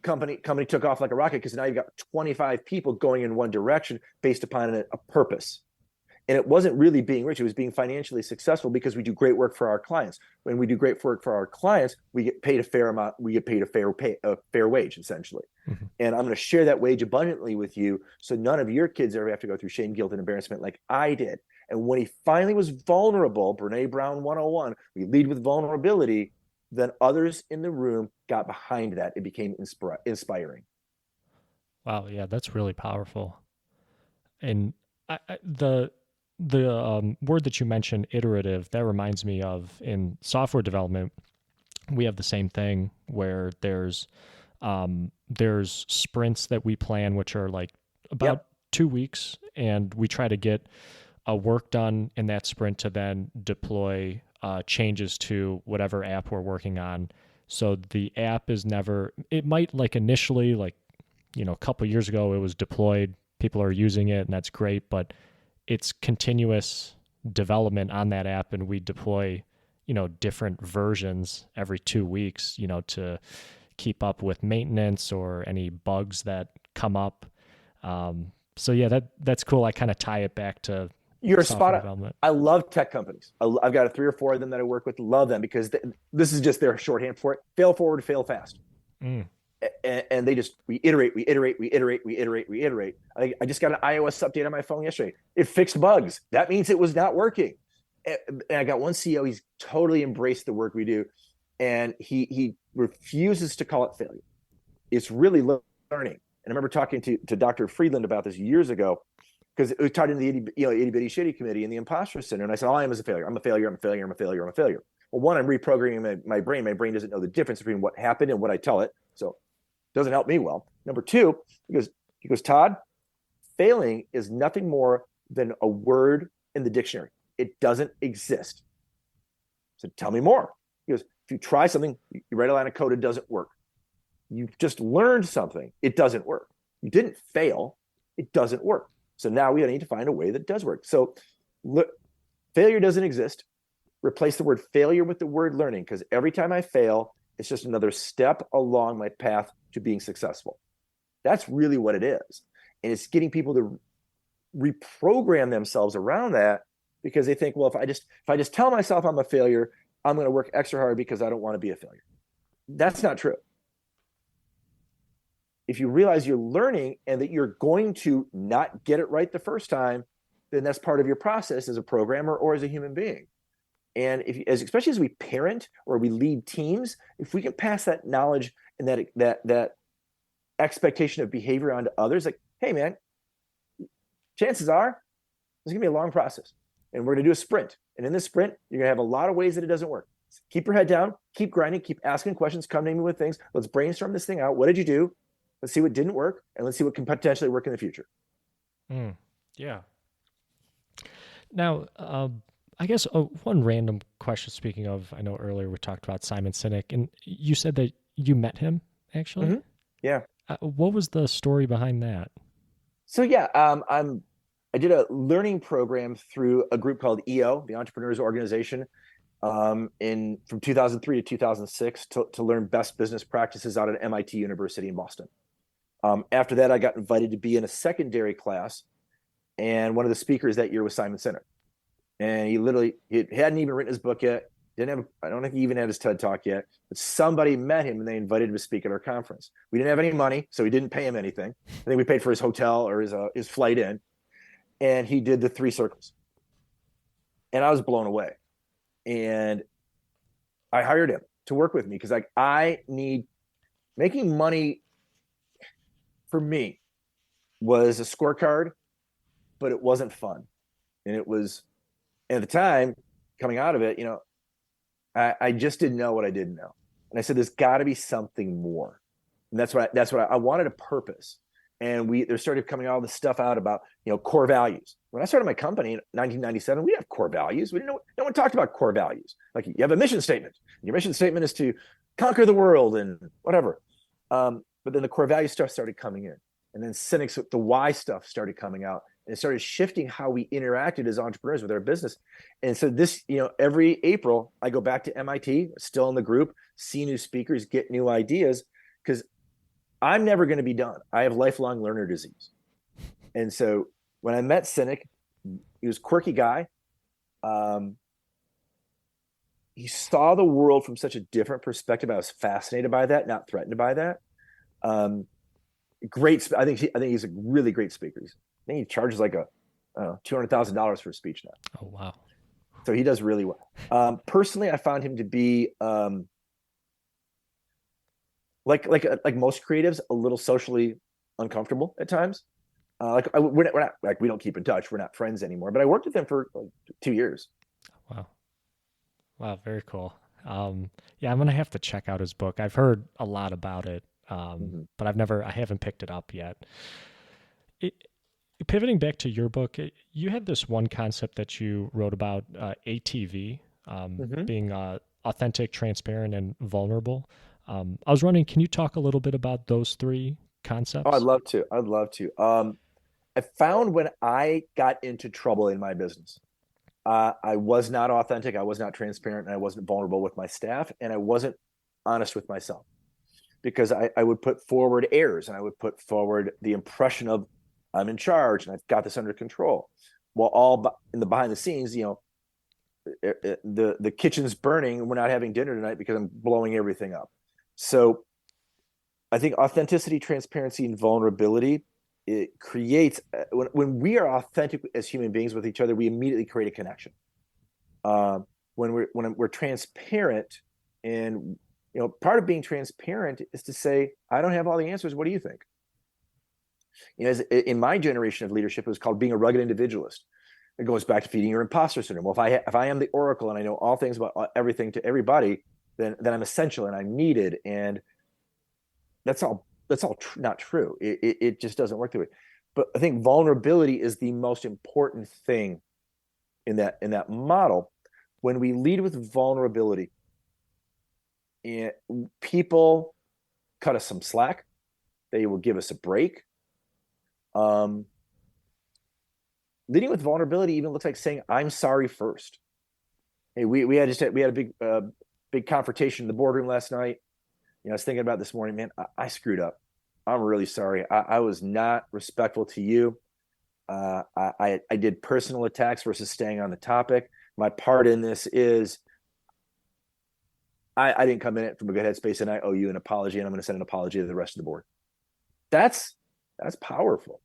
Company took off like a rocket because now you've got 25 people going in one direction based upon a purpose. And it wasn't really being rich. It was being financially successful because we do great work for our clients. When we do great work for our clients, we get paid a fair amount. We get paid a fair wage, essentially. Mm-hmm. And I'm going to share that wage abundantly with you so none of your kids ever have to go through shame, guilt, and embarrassment like I did. And when he finally was vulnerable, Brene Brown 101, we lead with vulnerability, then others in the room got behind that. It became inspiring. Wow. Yeah, that's really powerful. And the word that you mentioned, iterative, that reminds me of in software development, we have the same thing where there's sprints that we plan, which are like about 2 weeks, and we try to get a work done in that sprint to then deploy changes to whatever app we're working on. So the app is never, it might like initially, like, a couple of years ago, it was deployed, people are using it, and that's great, but it's continuous development on that app, and we deploy, different versions every 2 weeks, to keep up with maintenance or any bugs that come up. So yeah, that's cool. I kind of tie it back to your spot on. I love tech companies. I've got 3 or 4 of them that I work with. Love them because this is just their shorthand for it. Fail forward, fail fast. Mm. And we iterate. I just got an iOS update on my phone yesterday. It fixed bugs. That means it was not working. And I got one CEO, he's totally embraced the work we do. And he refuses to call it failure. It's really learning. And I remember talking to Dr. Friedland about this years ago, because it was taught in the itty bitty shitty committee in the imposter center. And I said, all I am is a failure. I'm a failure. Well, one, I'm reprogramming my brain. My brain doesn't know the difference between what happened and what I tell it. So doesn't help me well. Number 2, he goes, Todd, failing is nothing more than a word in the dictionary. It doesn't exist. So tell me more. He goes, if you try something, you write a line of code, it doesn't work. You just learned something, it doesn't work. You didn't fail, it doesn't work. So now we need to find a way that does work. So failure doesn't exist. Replace the word failure with the word learning, because every time I fail, it's just another step along my path to being successful. That's really what it is. And it's getting people to reprogram themselves around that, because they think, well, if I just tell myself I'm a failure, I'm going to work extra hard because I don't want to be a failure. That's not true. If you realize you're learning and that you're going to not get it right the first time, then that's part of your process as a programmer or as a human being. And especially as we parent or we lead teams, if we can pass that knowledge and that expectation of behavior onto others, like, hey man, chances are there's gonna be a long process, and we're gonna do a sprint. And in this sprint, you're gonna have a lot of ways that it doesn't work. So keep your head down, keep grinding, keep asking questions, come to me with things. Let's brainstorm this thing out. What did you do? Let's see what didn't work, and let's see what can potentially work in the future. Yeah. Now, I guess one random question, speaking of, I know earlier we talked about Simon Sinek, and you said that you met him, actually? Mm-hmm. Yeah. What was the story behind that? So yeah, I did a learning program through a group called EO, the Entrepreneurs Organization, from 2003 to 2006 to learn best business practices out at MIT University in Boston. After that, I got invited to be in a secondary class, and one of the speakers that year was Simon Sinek. And he hadn't even written his book yet. I don't think he even had his TED Talk yet, but somebody met him and they invited him to speak at our conference. We didn't have any money, so we didn't pay him anything. I think we paid for his hotel or his flight in, and he did the 3 circles. And I was blown away. And I hired him to work with me because like I need making money for me was a scorecard, but it wasn't fun. And it was at the time coming out of it, I just didn't know what I didn't know. And I said, there's got to be something more. And that's what I wanted a purpose. And there started coming all this stuff out about, core values. When I started my company in 1997, we have core values. We didn't know, no one talked about core values. Like you have a mission statement. Your mission statement is to conquer the world and whatever. But then the core value stuff started coming in. And then cynics, the why stuff started coming out. And it started shifting how we interacted as entrepreneurs with our business. And so this, every April, I go back to MIT, still in the group, see new speakers, get new ideas, because I'm never going to be done. I have lifelong learner disease. And so when I met Cynic, he was a quirky guy. He saw the world from such a different perspective. I was fascinated by that, not threatened by that. Great. I think he's a really great speaker. I think he charges like $200,000 for a speech now. Oh, wow. So he does really well. Personally, I found him to be like most creatives, a little socially uncomfortable at times. We're not like we don't keep in touch. We're not friends anymore. But I worked with him for like 2 years. Wow. Wow. Very cool. Yeah, I'm going to have to check out his book. I've heard a lot about it, but I haven't picked it up yet. Pivoting back to your book, you had this one concept that you wrote about ATV, being authentic, transparent, and vulnerable. I was wondering, can you talk a little bit about those three Oh, I'd concepts? love to. I'd love to. I found when I got into trouble in my business, I was not authentic, I was not transparent, and I wasn't vulnerable with my staff, and I wasn't honest with myself because I would put forward errors and I would put forward the impression of I'm in charge and I've got this under control. Well, all in the behind the scenes, the kitchen's burning and we're not having dinner tonight because I'm blowing everything up. So I think authenticity, transparency, and vulnerability, it creates when we are authentic as human beings with each other, we immediately create a connection. When we're transparent, and part of being transparent is to say, I don't have all the answers. What do you think? In my generation of leadership, it was called being a rugged individualist. It goes back to feeding your imposter syndrome. Well, if I am the oracle and I know all things about everything to everybody, then I'm essential and I'm needed, and that's all not true. It just doesn't work that way. But I think vulnerability is the most important thing in that model. When we lead with vulnerability, people cut us some slack. They will give us a break. Leading with vulnerability even looks like saying I'm sorry first. Hey, we had a big confrontation in the boardroom last night. I was thinking about this morning, man, I screwed up. I'm really sorry. I was not respectful to you. I did personal attacks versus staying on the topic. My part in this is I didn't come in it from a good headspace, and I owe you an apology, and I'm going to send an apology to the rest of the board. That's powerful.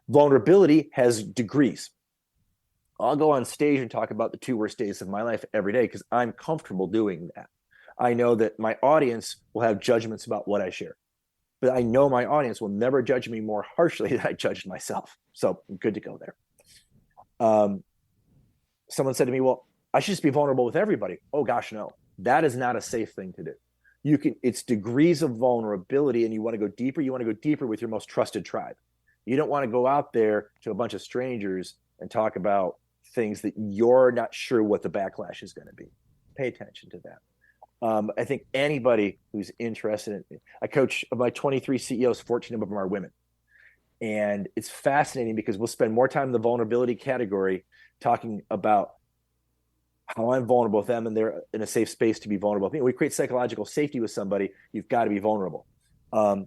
Vulnerability has degrees. I'll go on stage and talk about the 2 worst days of my life every day because I'm comfortable doing that. I know that my audience will have judgments about what I share, but I know my audience will never judge me more harshly than I judged myself. So I'm good to go there. Someone said to me, well, I should just be vulnerable with everybody. Oh gosh, no, that is not a safe thing to do. It's degrees of vulnerability, and you want to go deeper. You want to go deeper with your most trusted tribe. You don't want to go out there to a bunch of strangers and talk about things that you're not sure what the backlash is going to be. Pay attention to that. I think anybody who's interested in, I coach of my 23 CEOs, 14 of them are women. And it's fascinating because we'll spend more time in the vulnerability category talking about how I'm vulnerable with them and they're in a safe space to be vulnerable. We create psychological safety with somebody. You've got to be vulnerable. And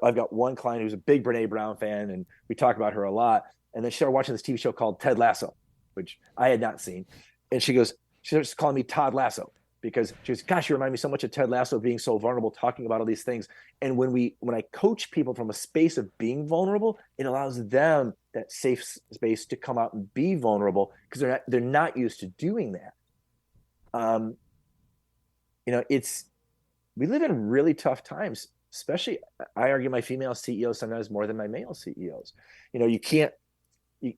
I've got one client who's a big Brene Brown fan, and we talk about her a lot. And then she started watching this TV show called Ted Lasso, which I had not seen. And she starts calling me Todd Lasso because she goes, gosh, you remind me so much of Ted Lasso being so vulnerable, talking about all these things. And when I coach people from a space of being vulnerable, it allows them that safe space to come out and be vulnerable because they're not used to doing that. it's we live in really tough times, especially I argue my female CEOs sometimes more than my male CEOs. You can't you,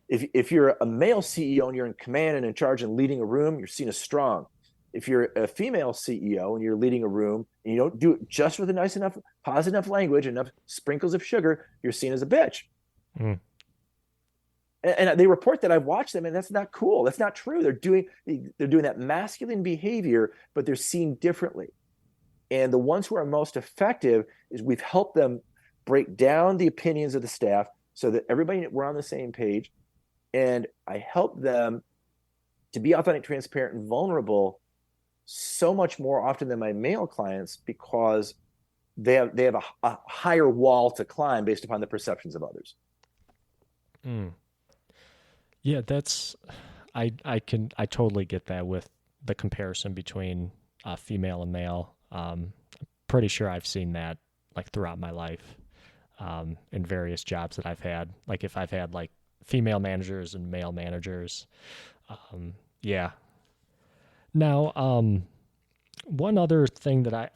if you're a male CEO and you're in command and in charge and leading a room, you're seen as strong. If you're a female CEO and you're leading a room and you don't do it just with a nice enough, positive enough language, enough sprinkles of sugar, you're seen as a bitch. Mm. And they report that. I've watched them, and that's not cool. That's not true. They're doing that masculine behavior, but they're seen differently. And the ones who are most effective is we've helped them break down the opinions of the staff so that everybody we're on the same page. And I help them to be authentic, transparent, and vulnerable so much more often than my male clients because they have a higher wall to climb based upon the perceptions of others. Mm. Yeah, I totally get that with the comparison between female and male. Pretty sure I've seen that like throughout my life, in various jobs that I've had. Like if I've had like female managers and male managers. Yeah. Now, one other thing that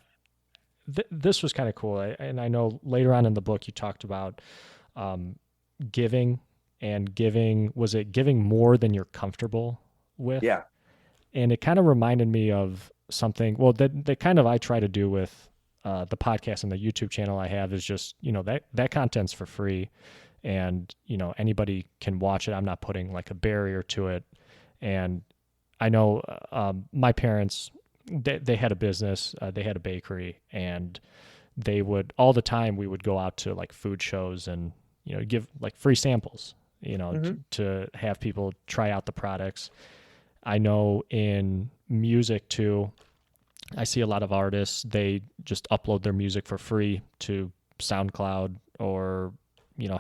this was kind of cool, and I know later on in the book you talked about um, giving and giving. Was it giving more than you're comfortable with? Yeah. And it kind of reminded me of something. Well, that kind of I try to do with the podcast and the YouTube channel I have is just that content's for free, and anybody can watch it. I'm not putting like a barrier to it, and I know my parents they had a business, they had a bakery, and they would all the time we would go out to like food shows and give like free samples, Mm-hmm. to have people try out the products. I know in music too, I see a lot of artists, they just upload their music for free to SoundCloud or,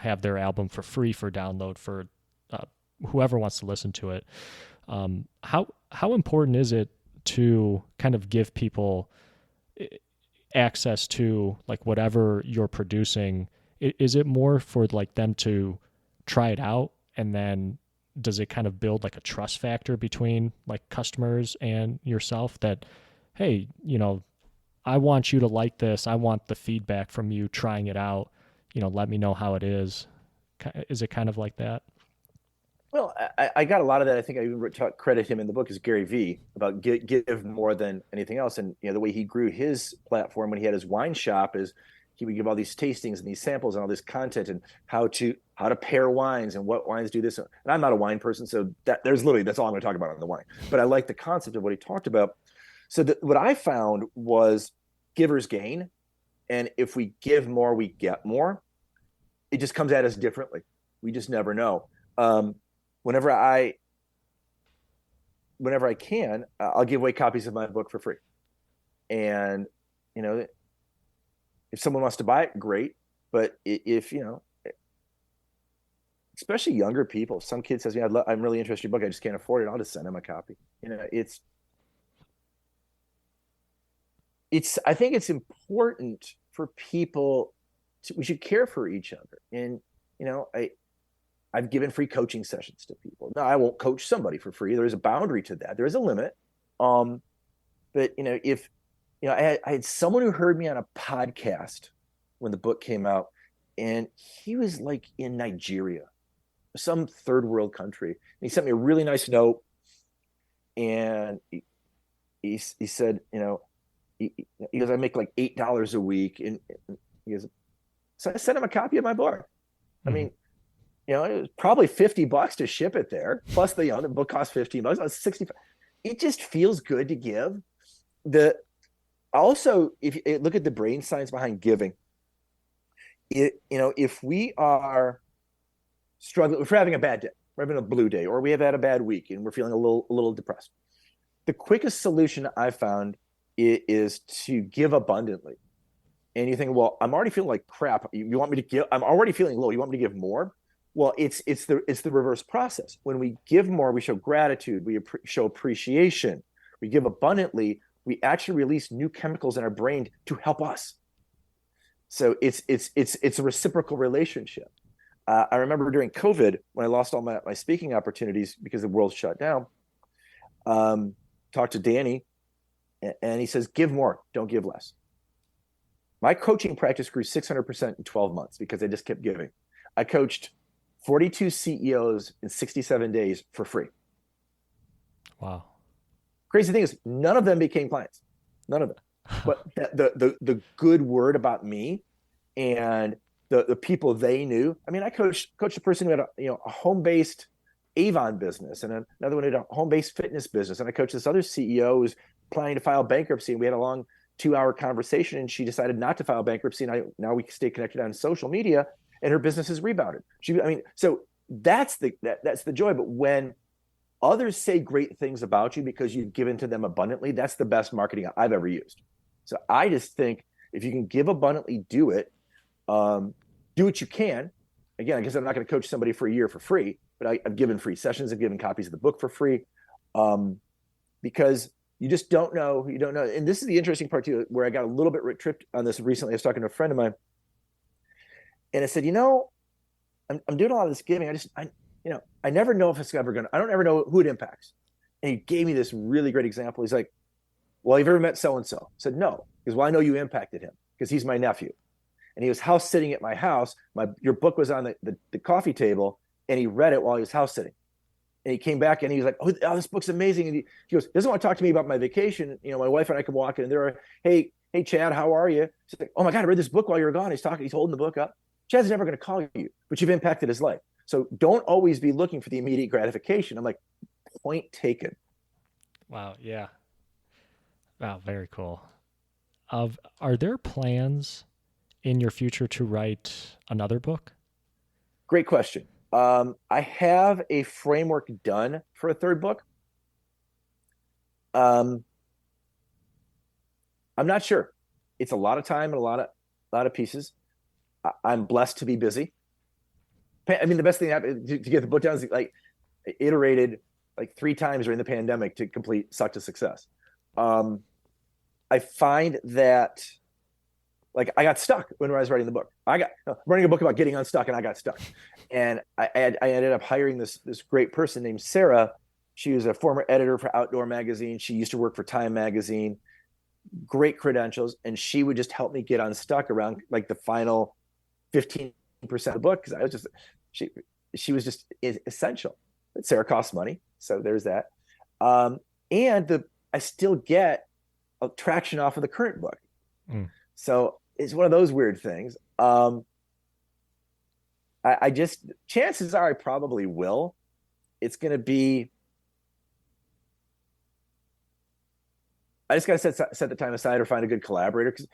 have their album for free for download for uh, whoever wants to listen to it. How important is it to kind of give people access to like whatever you're producing? Is it more for like them to try it out, and then does it kind of build like a trust factor between like customers and yourself that, hey, I want you to like this, I want the feedback from you trying it out, let me know how it is. Is it kind of like that? Well, I got a lot of that. I think I even credit him in the book is Gary Vee about give more than anything else. And the way he grew his platform when he had his wine shop is he would give all these tastings and these samples and all this content and how to pair wines and what wines do this. And I'm not a wine person, so that's all I'm going to talk about on the wine. But I like the concept of what he talked about. So what I found was givers gain, and if we give more, we get more. It just comes at us differently. We just never know. Um, whenever I whenever I can, I'll give away copies of my book for free. And you know, if someone wants to buy it, great. But if especially younger people, some kid says, "Yeah, I'm really interested in your book. I just can't afford it." I'll just send them a copy. It's I think it's important for people we should care for each other. And I've given free coaching sessions to people. Now I won't coach somebody for free. There is a boundary to that. There is a limit. Um, but if I had someone who heard me on a podcast when the book came out, and he was like in Nigeria, some third world country. And he sent me a really nice note, and he said, he goes, I make like $8 a week, and he goes, so I sent him a copy of my book. I Mm-hmm. mean, it was probably $50 to ship it there. Plus the book cost $15. That's 65. It just feels good to give. The Also, if you look at the brain science behind giving, if we are struggling, if we're having a bad day, we're having a blue day, or we have had a bad week and we're feeling a little depressed, the quickest solution I found is to give abundantly. And you think, well, I'm already feeling like crap. You want me to give? I'm already feeling low. You want me to give more? Well, it's the reverse process. When we give more, we show gratitude, we show appreciation, we give abundantly. We actually release new chemicals in our brain to help us. So it's a reciprocal relationship. I remember during COVID when I lost all my speaking opportunities because the world shut down. Talked to Danny, And he says, give more, don't give less. My coaching practice grew 600% in 12 months because I just kept giving. I coached 42 CEOs in 67 days for free. Wow. Crazy thing is, none of them became clients. None of them. But the good word about me and the people they knew. I mean, I coached a person who had a home based Avon business, and another one had a home based fitness business, and I coached this other CEO who was planning to file bankruptcy, and we had a long 2-hour conversation, and she decided not to file bankruptcy, and now we stay connected on social media, and her business has rebounded. So that's the joy. But when others say great things about you because you've given to them abundantly, that's the best marketing I've ever used. So I just think if you can give abundantly, do it. Do what you can. Again, I guess I'm not going to coach somebody for a year for free, but I've given free sessions. I've given copies of the book for free, because you just don't know. You don't know. And this is the interesting part too, where I got a little bit tripped on this recently. I was talking to a friend of mine, and I said, I'm doing a lot of this giving. I never know if it's ever going to, I don't ever know who it impacts. And he gave me this really great example. He's like, well, have you ever met so-and-so? I said, no. Because, well, I know you impacted him because he's my nephew. And he was house sitting at my house. Your book was on the coffee table, and he read it while he was house sitting. And he came back and he was like, oh, this book's amazing. And he goes, doesn't want to talk to me about my vacation. My wife and I come walking, and they're, hey, Chad, how are you? She's like, oh my God, I read this book while you were gone. He's holding the book up. Chad's never going to call you, but you've impacted his life. So don't always be looking for the immediate gratification. I'm like, point taken. Wow. Yeah. Wow. Very cool. Are there plans in your future to write another book? Great question. I have a framework done for a third book. I'm not sure. It's a lot of time and a lot of pieces. I'm blessed to be busy. I mean, the best thing that happened to get the book down is like iterated like 3 times during the pandemic to complete Suck to Success. I find that like I got stuck when I was writing the book. I'm writing a book about getting unstuck, and I got stuck. And I ended up hiring this great person named Sarah. She was a former editor for Outdoor Magazine. She used to work for Time Magazine. Great credentials, and she would just help me get unstuck around like the final 15% of the book, because I was just she was just essential. But Sarah costs money, so there's that. And I still get a traction off of the current book. So it's one of those weird things. I just, chances are I probably will. It's going to be, I just got to set the time aside or find a good collaborator, because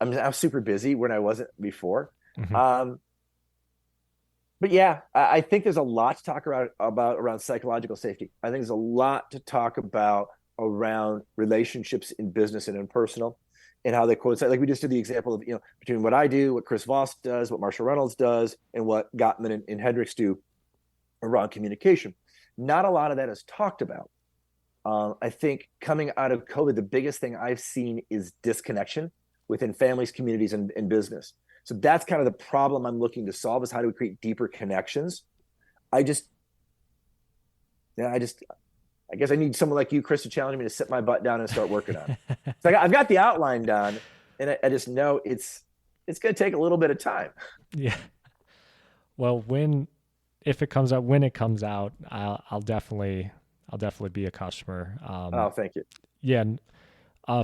I'm super busy when I wasn't before. Mm-hmm. But yeah, I think there's a lot to talk about around psychological safety. I think there's a lot to talk about around relationships in business and in personal, and how they coincide. Like we just did the example of, between what I do, what Chris Voss does, what Marshall Reynolds does, and what Gottman and Hendricks do around communication. Not a lot of that is talked about. I think coming out of COVID, the biggest thing I've seen is disconnection within families, communities, and business. So that's kind of the problem I'm looking to solve, is how do we create deeper connections? I guess I need someone like you, Chris, to challenge me to sit my butt down and start working on it. So I've got the outline done, and I just know it's going to take a little bit of time. Yeah. Well, if it comes out, when it comes out, I'll definitely be a customer. Oh, thank you. Yeah.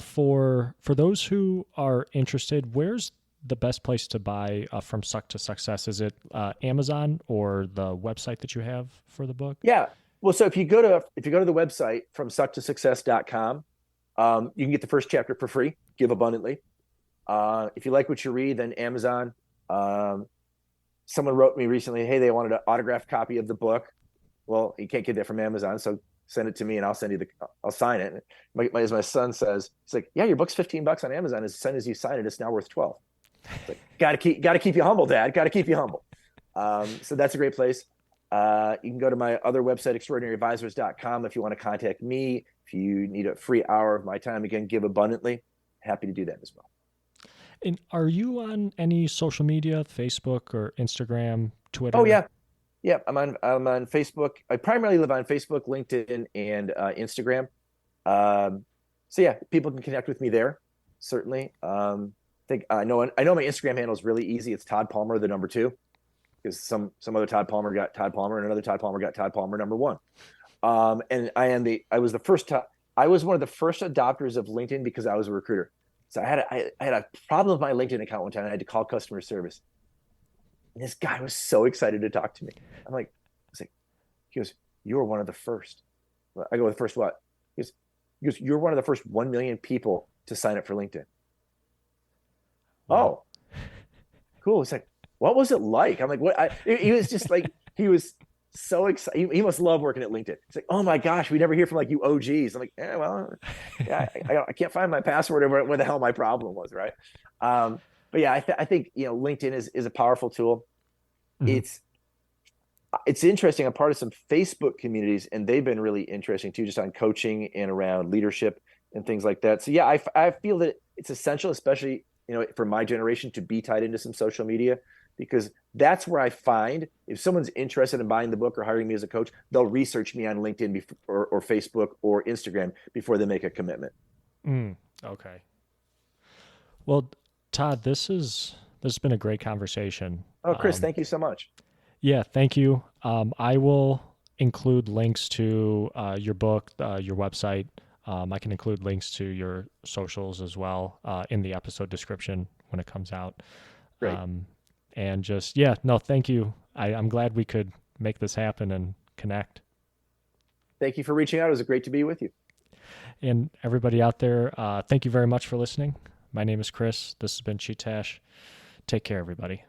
For those who are interested, where's the best place to buy From Suck to Success? Is it Amazon or the website that you have for the book? Yeah. Well, so if you go to the website from sucktosuccess.com, you can get the first chapter for free, give abundantly. If you like what you read, then Amazon. Someone wrote me recently, hey, they wanted an autographed copy of the book. Well, you can't get that from Amazon, so send it to me and I'll sign it. As my son says, he's like, yeah, your book's $15 on Amazon. As soon as you sign it, it's now worth 12. It's like, gotta keep you humble, Dad. Gotta keep you humble. So that's a great place. You can go to my other website, extraordinaryadvisors.com, if you want to contact me. If you need a free hour of my time, again, give abundantly. Happy to do that as well. And are you on any social media, Facebook or Instagram, Twitter? Oh yeah. Yeah, I'm on Facebook. I primarily live on Facebook, LinkedIn, and Instagram. So yeah, people can connect with me there. Certainly. I know my Instagram handle is really easy. It's Todd Palmer, the number two, because some other Todd Palmer got Todd Palmer, and another Todd Palmer got Todd Palmer number one. And I was the first I was one of the first adopters of LinkedIn because I was a recruiter. So I had a problem with my LinkedIn account one time. I had to call customer service. And this guy was so excited to talk to me. I was like, he goes, "You were one of the first." I go, "The first what?" "You're one of the first 1 million people to sign up for LinkedIn." Wow. Oh, cool. It's like, what was it like? I'm like, what? He was just like, he was so excited. He must love working at LinkedIn. It's like, oh my gosh, we never hear from like you OGs. I'm like, yeah, well, yeah, I can't find my password or where the hell my problem was, right? But yeah, I think LinkedIn is a powerful tool. Mhm. It's it's interesting. I'm part of some Facebook communities, and they've been really interesting too, just on coaching and around leadership and things like that. So yeah, I feel that it's essential, especially for my generation, to be tied into some social media, because that's where I find if someone's interested in buying the book or hiring me as a coach, they'll research me on LinkedIn or Facebook or Instagram before they make a commitment. Okay. Well, Todd, this has been a great conversation. Oh, Chris, thank you so much. Yeah, thank you. I will include links to your book, your website. I can include links to your socials as well in the episode description when it comes out. Great. And just, yeah, no, thank you. I'm glad we could make this happen and connect. Thank you for reaching out. It was great to be with you. And everybody out there, thank you very much for listening. My name is Chris. This has been Chee-Tash. Take care, everybody.